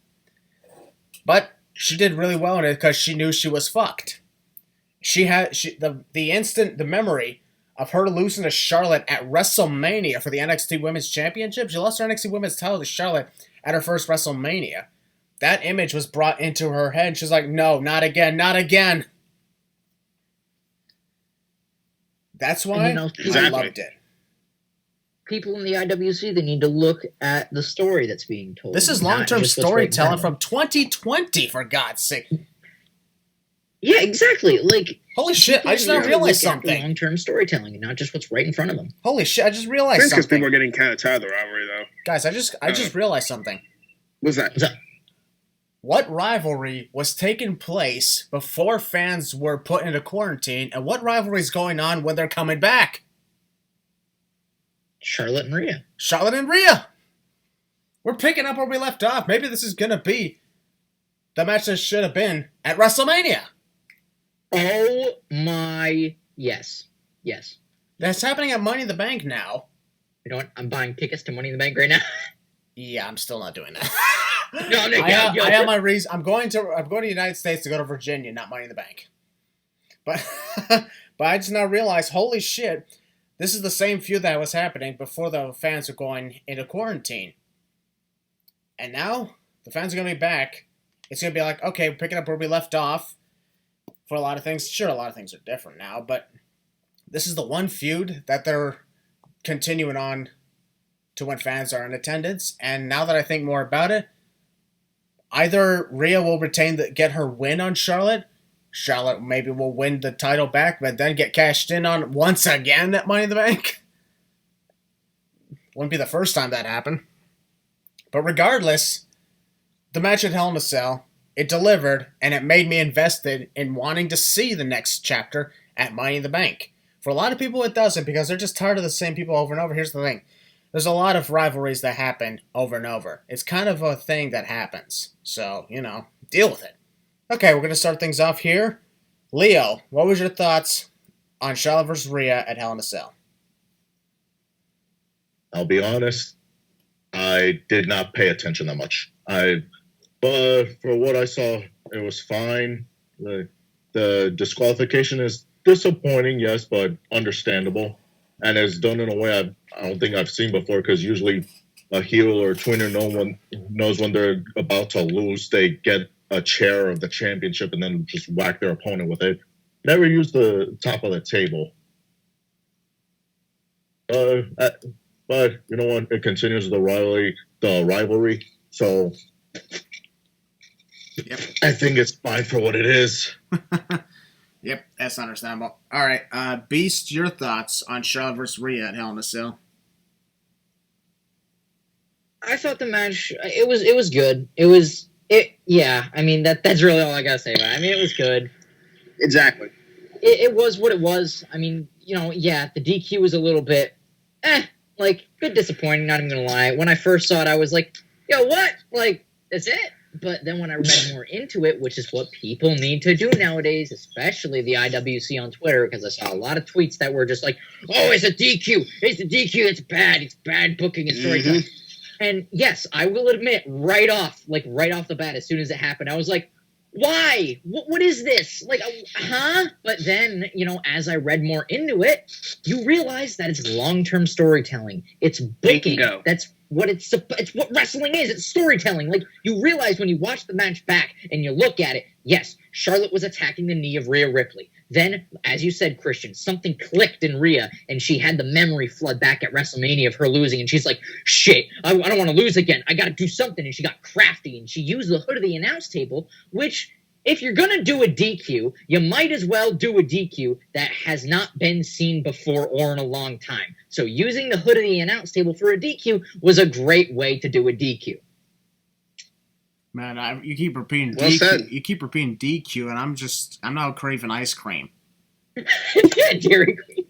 But she did really well in it because she knew she was fucked. The memory of her losing to Charlotte at WrestleMania for the NXT Women's Championship. She lost her NXT Women's title to Charlotte at her first WrestleMania. That image was brought into her head. She's like, no, not again, not again. That's why I loved it. People in the IWC, they need to look at the story that's being told. This is long-term storytelling from 2020, for God's sake. Yeah, exactly. Like, holy shit, I just now realized something. Long-term storytelling, and not just what's right in front of them. Holy shit, I just realized Because something. people are getting kind of tired of the rivalry, though. Guys, I just realized something. What's that? What rivalry was taking place before fans were put into quarantine, and what rivalry is going on when they're coming back? Charlotte and Rhea. Charlotte and Rhea. We're picking up where we left off. Maybe this is going to be the match that should have been at WrestleMania. Oh my, yes. Yes. That's happening at Money in the Bank now. You know what? I'm buying tickets to Money in the Bank right now. Yeah, I'm still not doing that. I have my reason. I'm going to the United States to go to Virginia, not Money in the Bank. But but I just now realized, holy shit, this is the same feud that was happening before the fans were going into quarantine. And now the fans are going to be back. It's going to be like, okay, we're picking up where we left off for a lot of things. Sure, a lot of things are different now, but this is the one feud that they're continuing on to when fans are in attendance. And now that I think more about it, either Rhea will get her win on Charlotte. Charlotte maybe will win the title back, but then get cashed in on once again at Money in the Bank. Wouldn't be the first time that happened. But regardless, the match at Hell in a Cell, it delivered, and it made me invested in wanting to see the next chapter at Money in the Bank. For a lot of people, it doesn't, because they're just tired of the same people over and over. Here's the thing. There's a lot of rivalries that happen over and over. It's kind of a thing that happens. So, deal with it. Okay, we're going to start things off here. Leo, what was your thoughts on Charlotte vs. Rhea at Hell in a Cell? I'll be honest, I did not pay attention that much. But for what I saw, it was fine. The disqualification is disappointing, yes, but understandable. And it's done in a way I don't think I've seen before, because usually a heel or a twinner, no one knows when they're about to lose. They get a chair of the championship and then just whack their opponent with it. Never use the top of the table. But you know what? It continues the rivalry. So Yep. I think it's fine for what it is. Yep, that's understandable. All right, Beast, your thoughts on Charlotte vs. Rhea at Hell in a Cell? I thought the match, it was good. Yeah, I mean, that's really all I gotta say about it. I mean, it was good. Exactly. It was what it was. I mean, yeah, the DQ was a little bit, bit disappointing, not even gonna lie. When I first saw it, I was like, yo, what? Like, that's it? But then when I read more into it, which is what people need to do nowadays, especially the IWC on Twitter, because I saw a lot of tweets that were just like, oh, it's a DQ. It's a DQ. It's bad. It's bad booking and storytelling. And yes, I will admit, right off the bat, as soon as it happened, I was like, why? What is this? Like, huh? But then, as I read more into it, you realize that it's long-term storytelling. It's booking. Bingo. That's what it's what wrestling is. It's storytelling. Like, you realize when you watch the match back and you look at it, yes, Charlotte was attacking the knee of Rhea Ripley. Then, as you said, Christian, something clicked in Rhea, and she had the memory flood back at WrestleMania of her losing, and she's like, shit, I don't want to lose again. I got to do something. And she got crafty, and she used the hood of the announce table, which if you're going to do a DQ, you might as well do a DQ that has not been seen before or in a long time. So using the hood of the announce table for a DQ was a great way to do a DQ. Man, you keep repeating Well DQ. said. You keep repeating DQ, and I'm now craving ice cream. Yeah, Dairy Queen.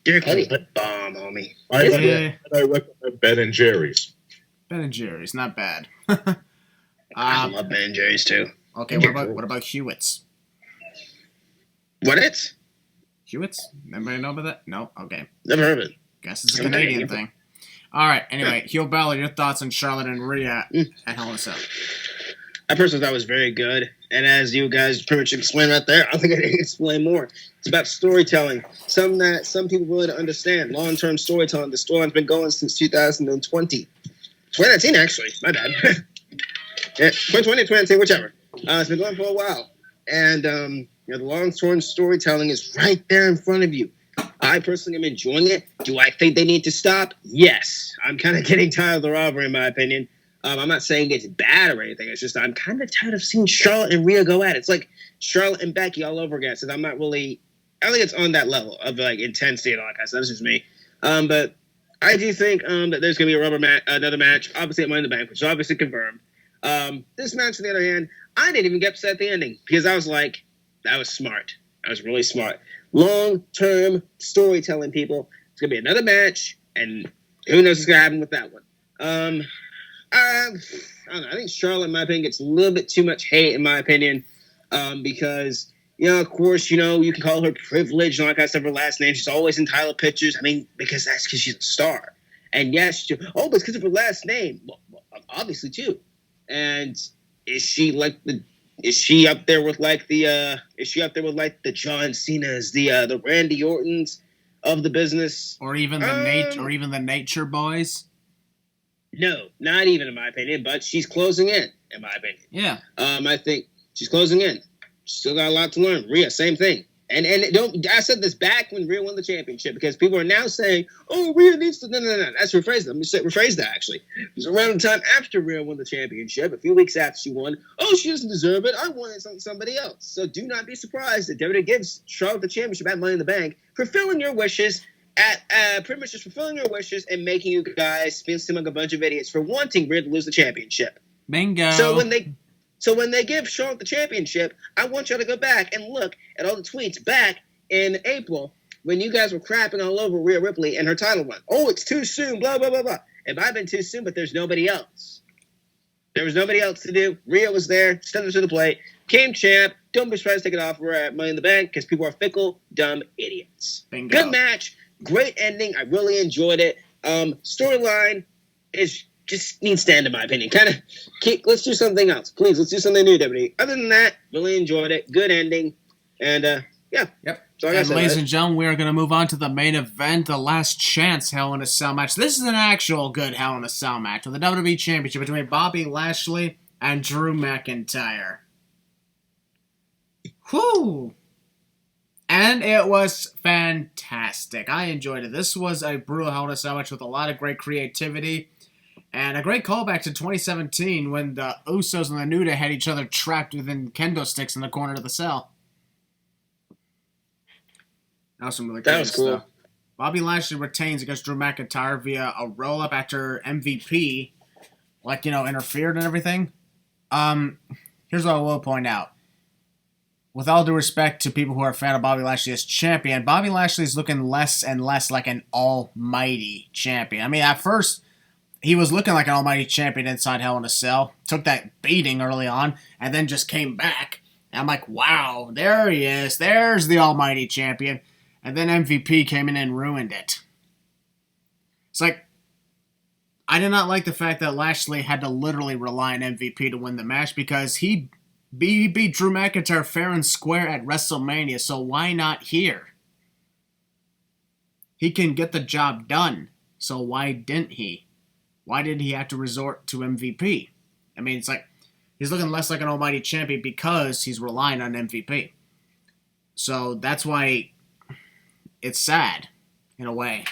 Dairy Queen put bomb, homie. I Yeah. recommend Ben and Jerry's. Ben and Jerry's, not bad. I love Ben and Jerry's too. Okay, what about Hewitt's? What it's? Hewitt's? Anybody know about that? No? Okay. Never heard of it. Guess it's a Canadian thing. Alright, anyway, Heel Balor, your thoughts on Charlotte and Rhea at Hell in a Cell. I personally thought it was very good. And as you guys pretty much explained right there, I think I need to explain more. It's about storytelling. Something that some people really don't understand. Long-term storytelling. The storyline's been going since 2020. 2019, actually. My bad. Yeah, 2020, 2019, whichever. It's been going for a while. And the long-term storytelling is right there in front of you. I personally am enjoying it. Do I think they need to stop? Yes. I'm kind of getting tired of the rivalry, in my opinion. I'm not saying it's bad or anything. It's just I'm kind of tired of seeing Charlotte and Rhea go at it. It's like Charlotte and Becky all over again. So I'm not really – I don't think it's on that level of like intensity and all that kind of stuff. That's just me. But I do think that there's going to be another match, obviously at Money in the Bank, which is obviously confirmed. This match, on the other hand, I didn't even get upset at the ending because I was like, that was smart. That was really smart. Long-term storytelling, people. It's going to be another match, and who knows what's going to happen with that one. I don't know. I think Charlotte, in my opinion, gets a little bit too much hate, in my opinion, because, of course, you can call her privileged and all that kind of stuff. Her last name, she's always in title pictures. I mean, because that's because she's a star. And yes, but it's because of her last name. Well, obviously, too. And is she up there with the John Cena's, the Randy Ortons of the business? Or even the Nature Boys? No, not even in my opinion, but she's closing in my opinion. Yeah. I think she's closing in. Still got a lot to learn. Rhea, same thing. And I said this back when Rhea won the championship because people are now saying, "Oh, Rhea needs to." No. That's rephrase that. Let me rephrase that. Actually, it was around the time after Rhea won the championship, a few weeks after she won. Oh, she doesn't deserve it. I wanted somebody else. So do not be surprised that WWE gives Charlotte the championship at Money in the Bank, fulfilling your wishes. Pretty much just fulfilling your wishes and making you guys seem like a bunch of idiots for wanting Rhea to lose the championship. Bingo. So when they give Charlotte the championship, I want y'all to go back and look at all the tweets back in April when you guys were crapping all over Rhea Ripley and her title run. Oh, it's too soon, blah, blah, blah, blah. It might have been too soon, but there's nobody else. There was nobody else to do. Rhea was there, stepped to the plate, came champ. Don't be surprised to take it off. We're at Money in the Bank because people are fickle, dumb idiots. Bingo. Good match. Great ending. I really enjoyed it. Storyline is just needs to end, in my opinion. Let's do something else. Please, let's do something new, WWE. Other than that, really enjoyed it. Good ending. And, yeah. Yep. So And ladies and gentlemen, we are going to move on to the main event, the last chance Hell in a Cell match. This is an actual good Hell in a Cell match with the WWE Championship between Bobby Lashley and Drew McIntyre. Whew. And it was fantastic. I enjoyed it. This was a brutal Hell in a Cell match with a lot of great creativity. And a great callback to 2017 when the Usos and the New Day had each other trapped within kendo sticks in the corner of the cell. That was some really cool stuff. Bobby Lashley retains against Drew McIntyre via a roll-up after MVP, interfered and everything. Here's what I will point out. With all due respect to people who are a fan of Bobby Lashley as champion, Bobby Lashley is looking less and less like an almighty champion. I mean, at first, he was looking like an almighty champion inside Hell in a Cell. Took that beating early on, and then just came back. And I'm like, wow, there he is. There's the almighty champion. And then MVP came in and ruined it. It's like, I did not like the fact that Lashley had to literally rely on MVP to win the match because he beat Drew McIntyre fair and square at WrestleMania, so why not here? He can get the job done, so why didn't he? Why did he have to resort to MVP? I mean, it's like, he's looking less like an almighty champion because he's relying on MVP. So that's why it's sad, in a way.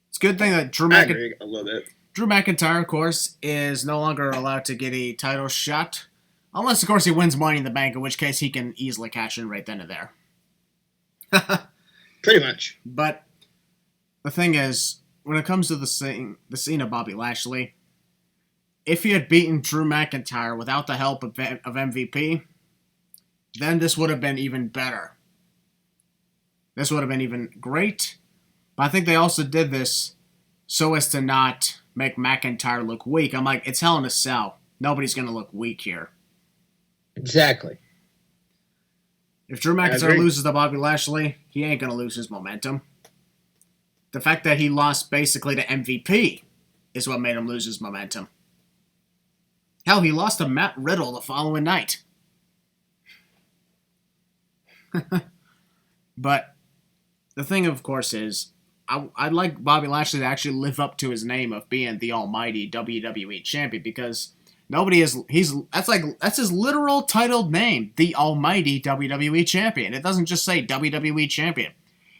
It's a good thing that Drew McIntyre, of course, is no longer allowed to get a title shot Unless, of course, he wins Money in the Bank, in which case he can easily cash in right then and there. Pretty much. But the thing is, when it comes to the scene of Bobby Lashley, if he had beaten Drew McIntyre without the help of MVP, then this would have been even better. This would have been even great. But I think they also did this so as to not make McIntyre look weak. I'm like, it's Hell in a Cell. Nobody's going to look weak here. Exactly. If Drew McIntyre loses to Bobby Lashley, he ain't going to lose his momentum. The fact that he lost basically to MVP is what made him lose his momentum. Hell, he lost to Matt Riddle the following night. But the thing, of course, is I'd like Bobby Lashley to actually live up to his name of being the almighty WWE champion, because that's his literal titled name, the almighty WWE champion. It doesn't just say WWE champion.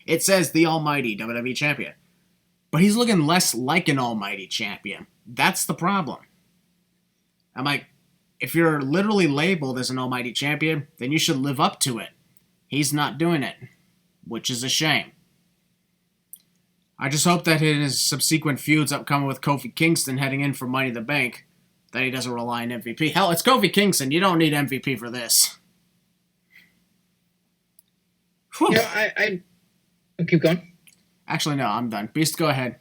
It says the almighty WWE champion. But he's looking less like an almighty champion. That's the problem. I'm like, if you're literally labeled as an almighty champion, then you should live up to it. He's not doing it, which is a shame. I just hope that in his subsequent feuds upcoming with Kofi Kingston heading in for Money in the Bank, that he doesn't rely on MVP. Hell, it's Kofi Kingston. You don't need MVP for this. Whew. You know, I keep going. Actually, no, I'm done. Beast, go ahead.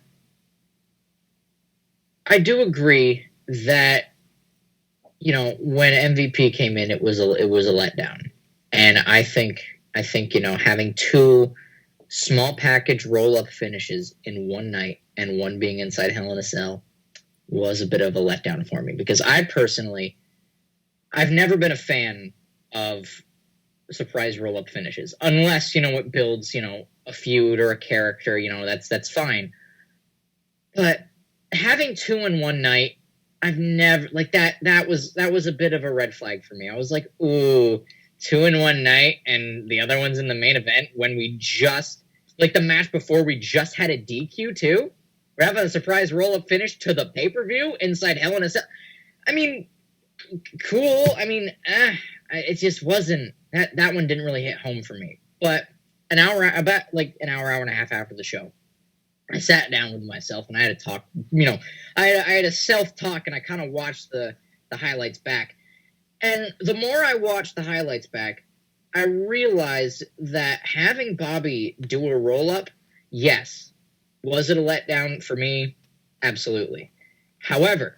I do agree that, you know, when MVP came in, it was a letdown, and I think having two small package roll up finishes in one night and one being inside Hell in a Cell was a bit of a letdown for me, because I've never been a fan of surprise roll up finishes unless it builds a feud or a character. That's fine, but having two in one night, I've never that was a bit of a red flag for me. I was like, ooh, 2 in one night and the other one's in the main event when we just the match before we just had a DQ too. We're having a surprise roll up finish to the pay-per-view inside Hell in a Cell. I mean, cool. I mean, it just wasn't that one didn't really hit home for me. But hour and a half after the show, I sat down with myself and I had to talk. I had a self-talk, and I kind of watched the highlights back. And the more I watched the highlights back, I realized that having Bobby do a roll-up, yes. Was it a letdown for me? Absolutely. However,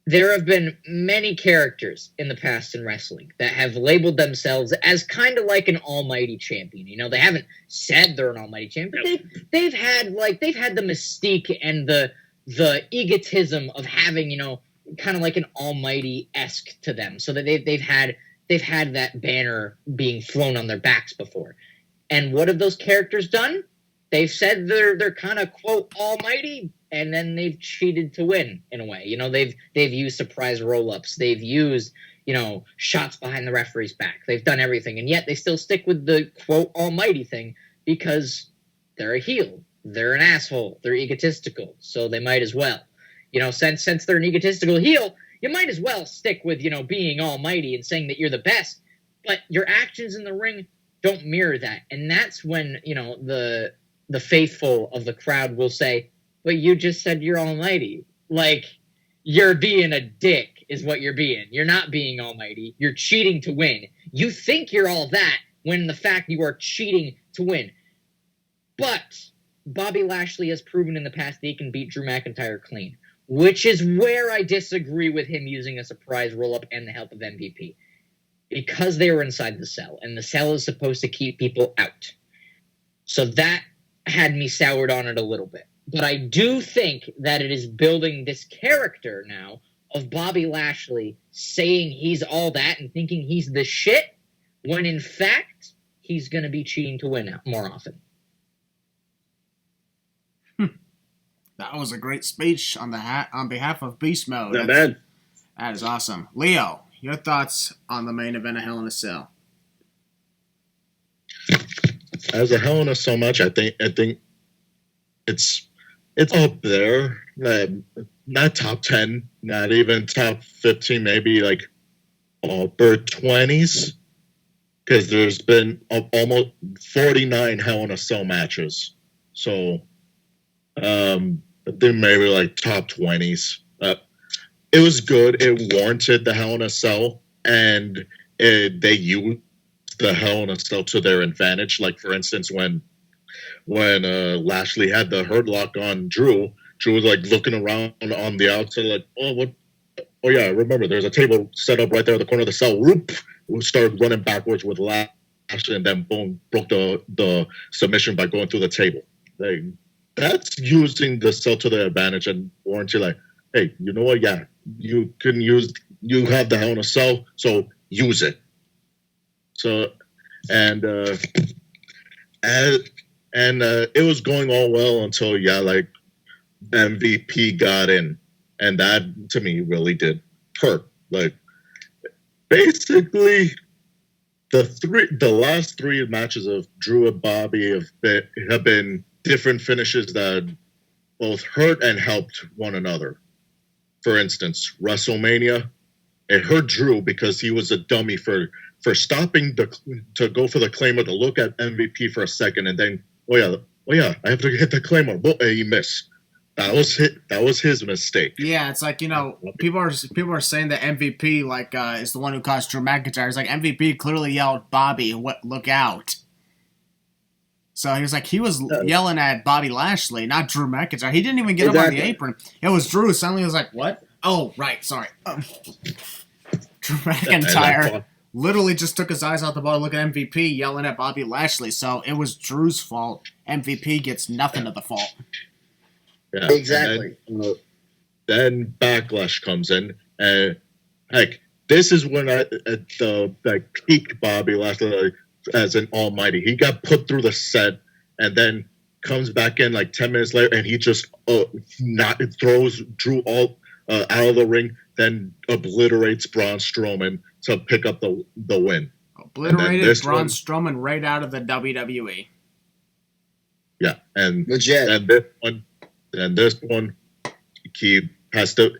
there have been many characters in the past in wrestling that have labeled themselves as kind of like an almighty champion. They haven't said they're an almighty champion. They've had the mystique and the egotism of having, kind of like an almighty-esque to them. So that they've had that banner being flown on their backs before. And what have those characters done? They've said they're kind of, quote, almighty, and then they've cheated to win, in a way. They've used surprise roll-ups. They've used, shots behind the referee's back. They've done everything, and yet they still stick with the, quote, almighty thing because they're a heel. They're an asshole. They're egotistical, so they might as well. Since they're an egotistical heel, you might as well stick with, being almighty and saying that you're the best, but your actions in the ring don't mirror that. And that's when, the faithful of the crowd will say, but you just said you're almighty. Like, you're being a dick is what you're being. You're not being almighty. You're cheating to win. You think you're all that when in the fact you are cheating to win. But Bobby Lashley has proven in the past that he can beat Drew McIntyre clean, which is where I disagree with him using a surprise roll-up and the help of MVP. Because they were inside the cell, and the cell is supposed to keep people out. So that had me soured on it a little bit. But I do think that it is building this character now of Bobby Lashley saying he's all that and thinking he's the shit, when in fact he's going to be cheating to win more often. That was a great speech on behalf of Beast Mode. Not bad. That is awesome. Leo, your thoughts on the main event of Hell in a Cell? As a Hell in a Cell match, I think it's up there. Not top 10, not even top 15, maybe like upper 20s, because there's been almost 49 Hell in a Cell matches. So, I think maybe like top 20s. It was good. It warranted the Hell in a Cell, and they used the Hell in a Cell to their advantage. Like, for instance, when Lashley had the Hurt Lock on Drew was like looking around on the outside, like, oh, what? Oh yeah, I remember. There's a table set up right there at the corner of the cell. Whoop! We started running backwards with Lashley, and then boom, broke the submission by going through the table. Like, that's using the cell to their advantage and warranty. Like, hey, you know what? Yeah, you have the Hell in a Cell, so use it. So, and it was going all well until like MVP got in, and that to me really did hurt. Like, basically, the last three matches of Drew and Bobby have been different finishes that both hurt and helped one another. For instance, WrestleMania, it hurt Drew because he was a dummy for stopping to go for the Claymore to look at MVP for a second, and then oh yeah, I have to hit the Claymore. But he missed. That was his mistake. Yeah, it's like, people are saying that MVP is the one who caused Drew McIntyre. It's like MVP clearly yelled, "Bobby, look out!" So he was yelling at Bobby Lashley, not Drew McIntyre. He didn't even get up on the apron. It was Drew. Suddenly, was like, "What? Oh, right, sorry." Drew McIntyre literally just took his eyes out the ball to look at MVP yelling at Bobby Lashley. So it was Drew's fault. MVP gets nothing of the fault. Yeah, exactly. Then Backlash comes in, and this is when at the peak Bobby Lashley as an almighty. He got put through the set, and then comes back in 10 minutes later, and he just throws Drew all out of the ring, then obliterates Braun Strowman to pick up the win. Obliterated Braun Strowman right out of the WWE. Yeah, and legit. And this one, he has to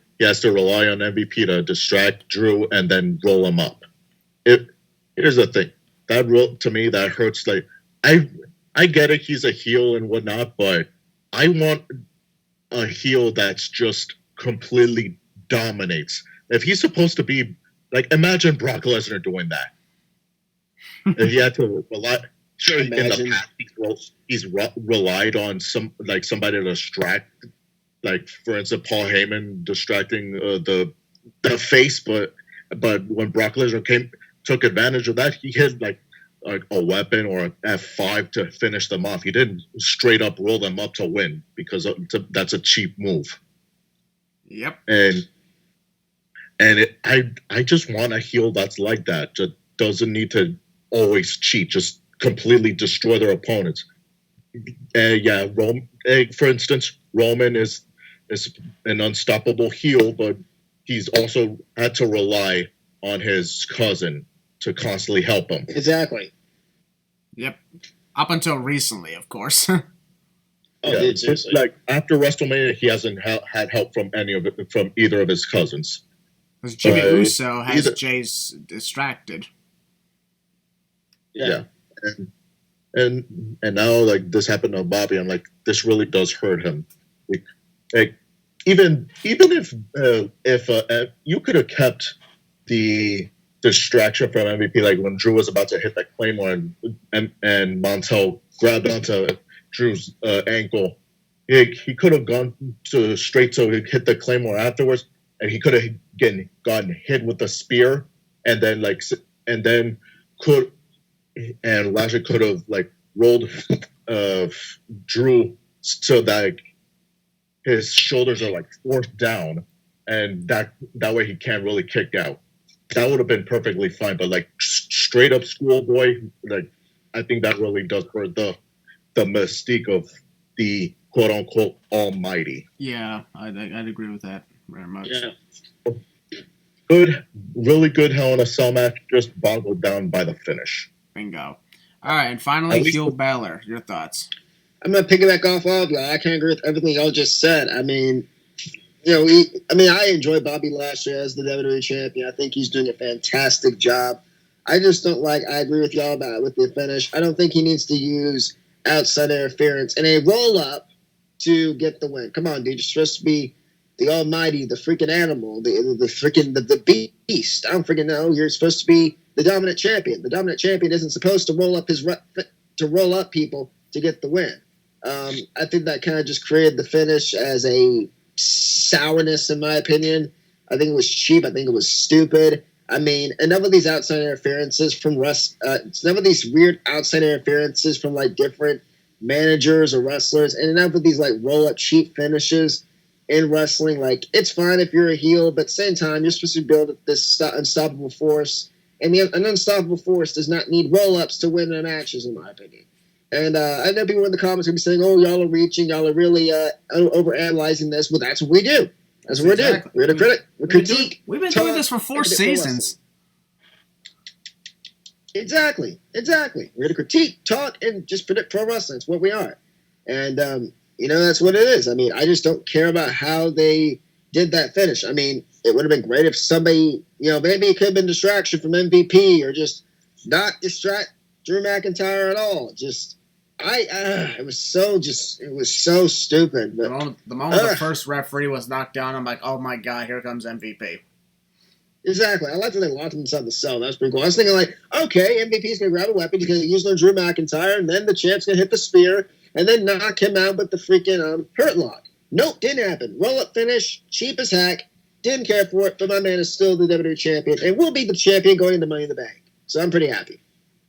rely on MVP to distract Drew and then roll him up. Here's the thing, to me that hurts. I get it, he's a heel and whatnot, but I want a heel that's just completely dominates. If he's supposed to be imagine Brock Lesnar doing that. If he had to rely. Sure, imagine. In the past, he's relied on somebody to distract, for instance, Paul Heyman distracting the face, but when Brock Lesnar took advantage of that, he hit a weapon or an F5 to finish them off. He didn't straight up roll them up to win because that's a cheap move. Yep. I just want a heel that's like that. Just doesn't need to always cheat. Just completely destroy their opponents. For instance, Roman is an unstoppable heel, but he's also had to rely on his cousin to constantly help him. Exactly. Yep. Up until recently, of course. After WrestleMania, he hasn't had help from either of his cousins. Because Jimmy Uso has Jay's distracted. Yeah. And now this happened to Bobby. I'm like, this really does hurt him. Even if you could have kept the distraction from MVP, when Drew was about to hit that Claymore and Montel grabbed onto Drew's ankle, he could have gone straight to hit the Claymore afterwards, and he could have gotten hit with the spear, and then Lashley could have rolled Drew so that his shoulders are forced down, and that way he can't really kick out. That would have been perfectly fine, but straight up schoolboy, I think that really does hurt the mystique of the quote unquote almighty. Yeah, I'd agree with that very much. Yeah. Good, really good Hell in a Cell match, just boggled down by the finish. Bingo. All right, and finally, heel Baszler. Your thoughts? I'm going to piggyback off all of y'all. I can't agree with everything y'all just said. I mean, I enjoy Bobby Lashley as the WWE champion. I think he's doing a fantastic job. I just don't like. I agree with y'all about with the finish. I don't think he needs to use outside interference and a roll up to get the win. Come on, dude. You're supposed to be the almighty, the freaking animal, the freaking the beast. I don't freaking know. You're supposed to be the dominant champion. The dominant champion isn't supposed to roll up people to get the win. I think that kind of just created the finish as a sourness, in my opinion. I think it was cheap. I think it was stupid. I mean, enough of these outside interferences from enough of these weird outside interferences from like different managers or wrestlers, and enough of these like roll up cheap finishes in wrestling. Like, it's fine if you're a heel, but at the same time, you're supposed to build this unstoppable force, and an unstoppable force does not need roll ups to win their matches, in my opinion. And I know people in the comments will be saying, "Oh, y'all are reaching, y'all are really overanalyzing this." Well, that's what we do. That's what we're doing. We're the critique. We've been doing this for 4 seasons. Exactly. We're to critique, talk, and just predict pro wrestling. It's what we are. And, that's what it is. I mean, I just don't care about how they did that finish. I mean, it would have been great if somebody, maybe it could have been distraction from MVP or just not distract Drew McIntyre at all. It was so stupid. But, the moment the first referee was knocked down, I'm like, oh my god, here comes MVP. Exactly. I like that they locked him inside the cell. That was pretty cool. I was thinking, like, okay, MVP's going to grab a weapon. He's going to use on Drew McIntyre, and then the champ's going to hit the spear, and then knock him out with the freaking hurt lock. Nope, didn't happen. Roll-up finish, cheap as heck. Didn't care for it, but my man is still the WWE champion, and will be the champion going into Money in the Bank. So I'm pretty happy.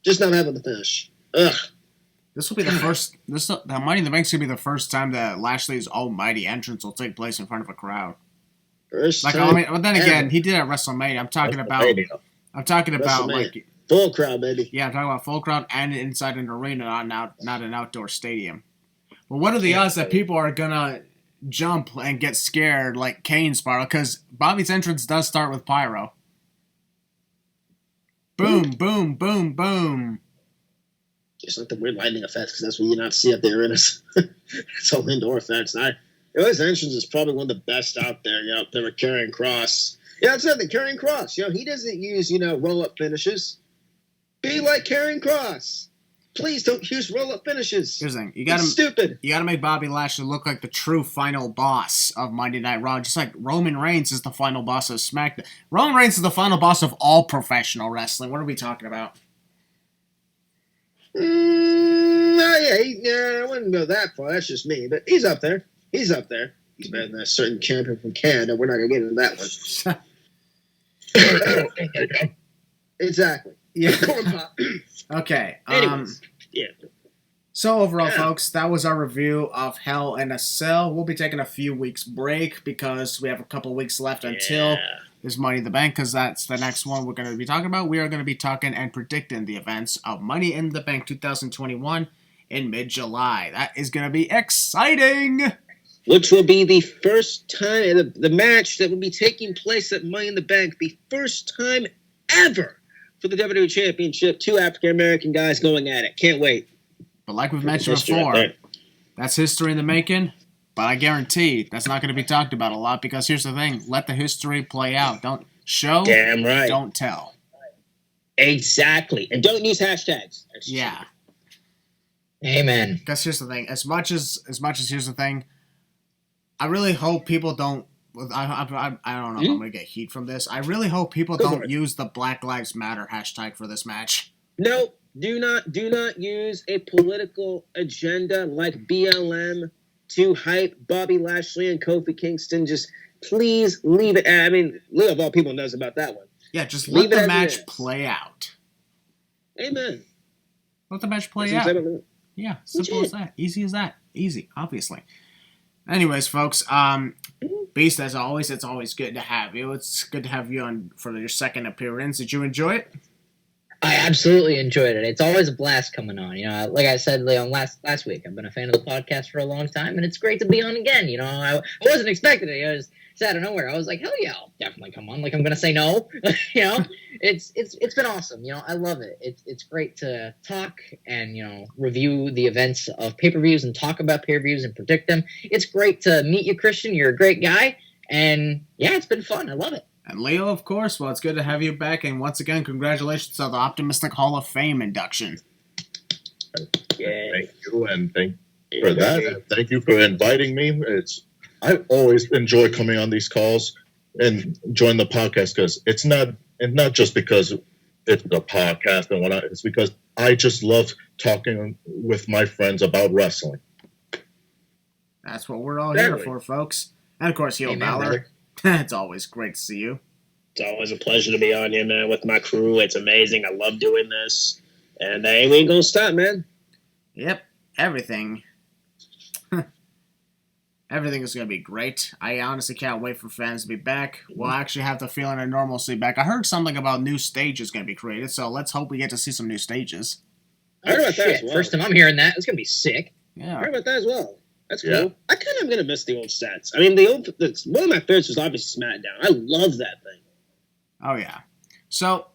Just not having the finish. Ugh. This will be the first. The Money in the Bank's gonna be the first time that Lashley's almighty entrance will take place in front of a crowd. First like, time but then again, he did it at WrestleMania. I'm talking about like full crowd, baby. Yeah, I'm talking about full crowd and inside an arena, not an outdoor stadium. But what are the odds that people are gonna jump and get scared like Kane's pyro? Because Bobby's entrance does start with pyro. Boom, boom, boom, boom. Just like the weird lightning effects, because that's what you not see at the arenas. It's all indoor effects. His entrance is probably one of the best out there. They were Karrion Kross. Yeah, that's something. Karrion Kross. He doesn't use, roll-up finishes. Be like Karrion Kross. Please don't use roll-up finishes. Here's the thing. It's stupid. You gotta make Bobby Lashley look like the true final boss of Monday Night Raw. Just like Roman Reigns is the final boss of SmackDown. Roman Reigns is the final boss of all professional wrestling. What are we talking about? I wouldn't go that far. That's just me. But he's up there. He's better than a certain champion from Canada. We're not going to get into that one. Exactly. Yeah. Corn pop. Okay. Anyways, yeah. So overall, folks, that was our review of Hell in a Cell. We'll be taking a few weeks break because we have a couple weeks left until is Money in the Bank, because that's the next one we're going to be talking about. We are going to be talking and predicting the events of Money in the Bank 2021 in mid-July. That is going to be exciting! Which will be the first time, the match that will be taking place at Money in the Bank, the first time ever for the WWE Championship. 2 African-American guys going at it. Can't wait. But like we've mentioned before, that's history in the making. But I guarantee that's not going to be talked about a lot, because here's the thing. Let the history play out. Don't show. Damn right. Don't tell. Exactly. And don't use hashtags. Yeah. Amen. Because here's the thing. As much as here's the thing, I really hope people don't. I don't know if I'm going to get heat from this. I really hope people don't use the Black Lives Matter hashtag for this match. No. Do not use a political agenda like BLM to hype Bobby Lashley and Kofi Kingston. Just please leave it. I mean, Leo of all people knows about that one. Yeah, just let the match play out. Amen. Let the match play out. Yeah, simple as that. Easy as that. Easy, obviously. Anyways, folks, Beast, as always, it's always good to have you. It's good to have you on for your second appearance. Did you enjoy it? I absolutely enjoyed it. It's always a blast coming on. Like I said, Leon, last week, I've been a fan of the podcast for a long time, and it's great to be on again. I wasn't expecting it. I was out of nowhere. I was like, hell yeah, I'll definitely come on. Like, I'm gonna say no. It's been awesome. I love it. It's great to talk and review the events of pay-per-views and talk about pay-per-views and predict them. It's great to meet you, Christian. You're a great guy. And yeah, it's been fun. I love it. And Leo, of course, well, it's good to have you back. And once again, congratulations on the Optimistic Hall of Fame induction. Yeah. Thank you, and thank for that. And thank you for inviting me. I always enjoy coming on these calls and join the podcast because it's not just because it's a podcast and whatnot. It's because I just love talking with my friends about wrestling. That's what we're all here for, folks. And of course, Heel Baszler. It's always great to see you. It's always a pleasure to be on here, man, with my crew. It's amazing. I love doing this. And we ain't going to stop, man. Yep, everything. Everything is going to be great. I honestly can't wait for fans to be back. We'll actually have the feeling of normalcy back. I heard something about new stages going to be created, so let's hope we get to see some new stages. I heard about that as well. First time I'm hearing that. It's going to be sick. Yeah. I heard about that as well. That's cool. Yeah. I kind of am going to miss the old sets. I mean, one of my favorites was obviously SmackDown. I love that thing. Oh, yeah. So,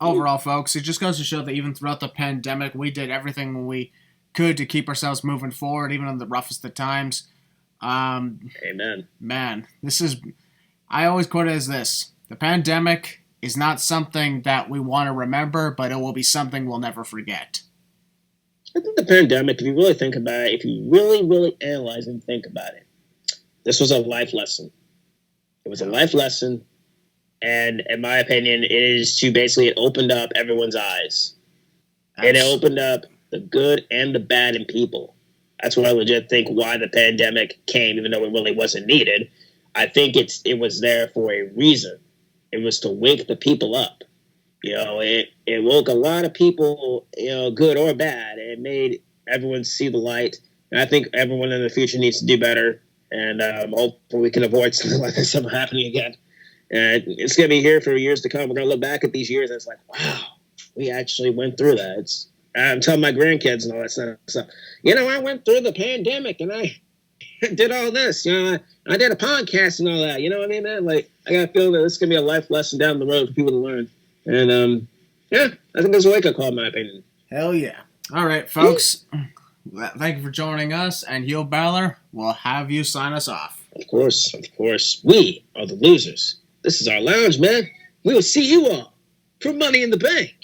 overall, folks, it just goes to show that even throughout the pandemic, we did everything we could to keep ourselves moving forward, even in the roughest of times. Amen. Man, I always quote it as this: the pandemic is not something that we want to remember, but it will be something we'll never forget. I think the pandemic, if you really think about it, if you really, really analyze and think about it, this was a life lesson. It was a life lesson, and in my opinion, it opened up everyone's eyes. And it opened up the good and the bad in people. That's what I legit think why the pandemic came, even though it really wasn't needed. I think it was there for a reason. It was to wake the people up. It woke a lot of people, good or bad. It made everyone see the light. And I think everyone in the future needs to do better. And hopefully we can avoid something like this ever happening again. And it's going to be here for years to come. We're going to look back at these years and it's like, wow, we actually went through that. I'm telling my grandkids and all that stuff. I went through the pandemic and I did all this. I did a podcast and all that. You know what I mean, man? Like, I got to feel that this is going to be a life lesson down the road for people to learn. And, I think that's a wake-up call, in my opinion. Hell yeah. All right, folks. Thank you for joining us. And Heel Baszler, we'll have you sign us off. Of course. We are the losers. This is our lounge, man. We will see you all for Money in the Bank.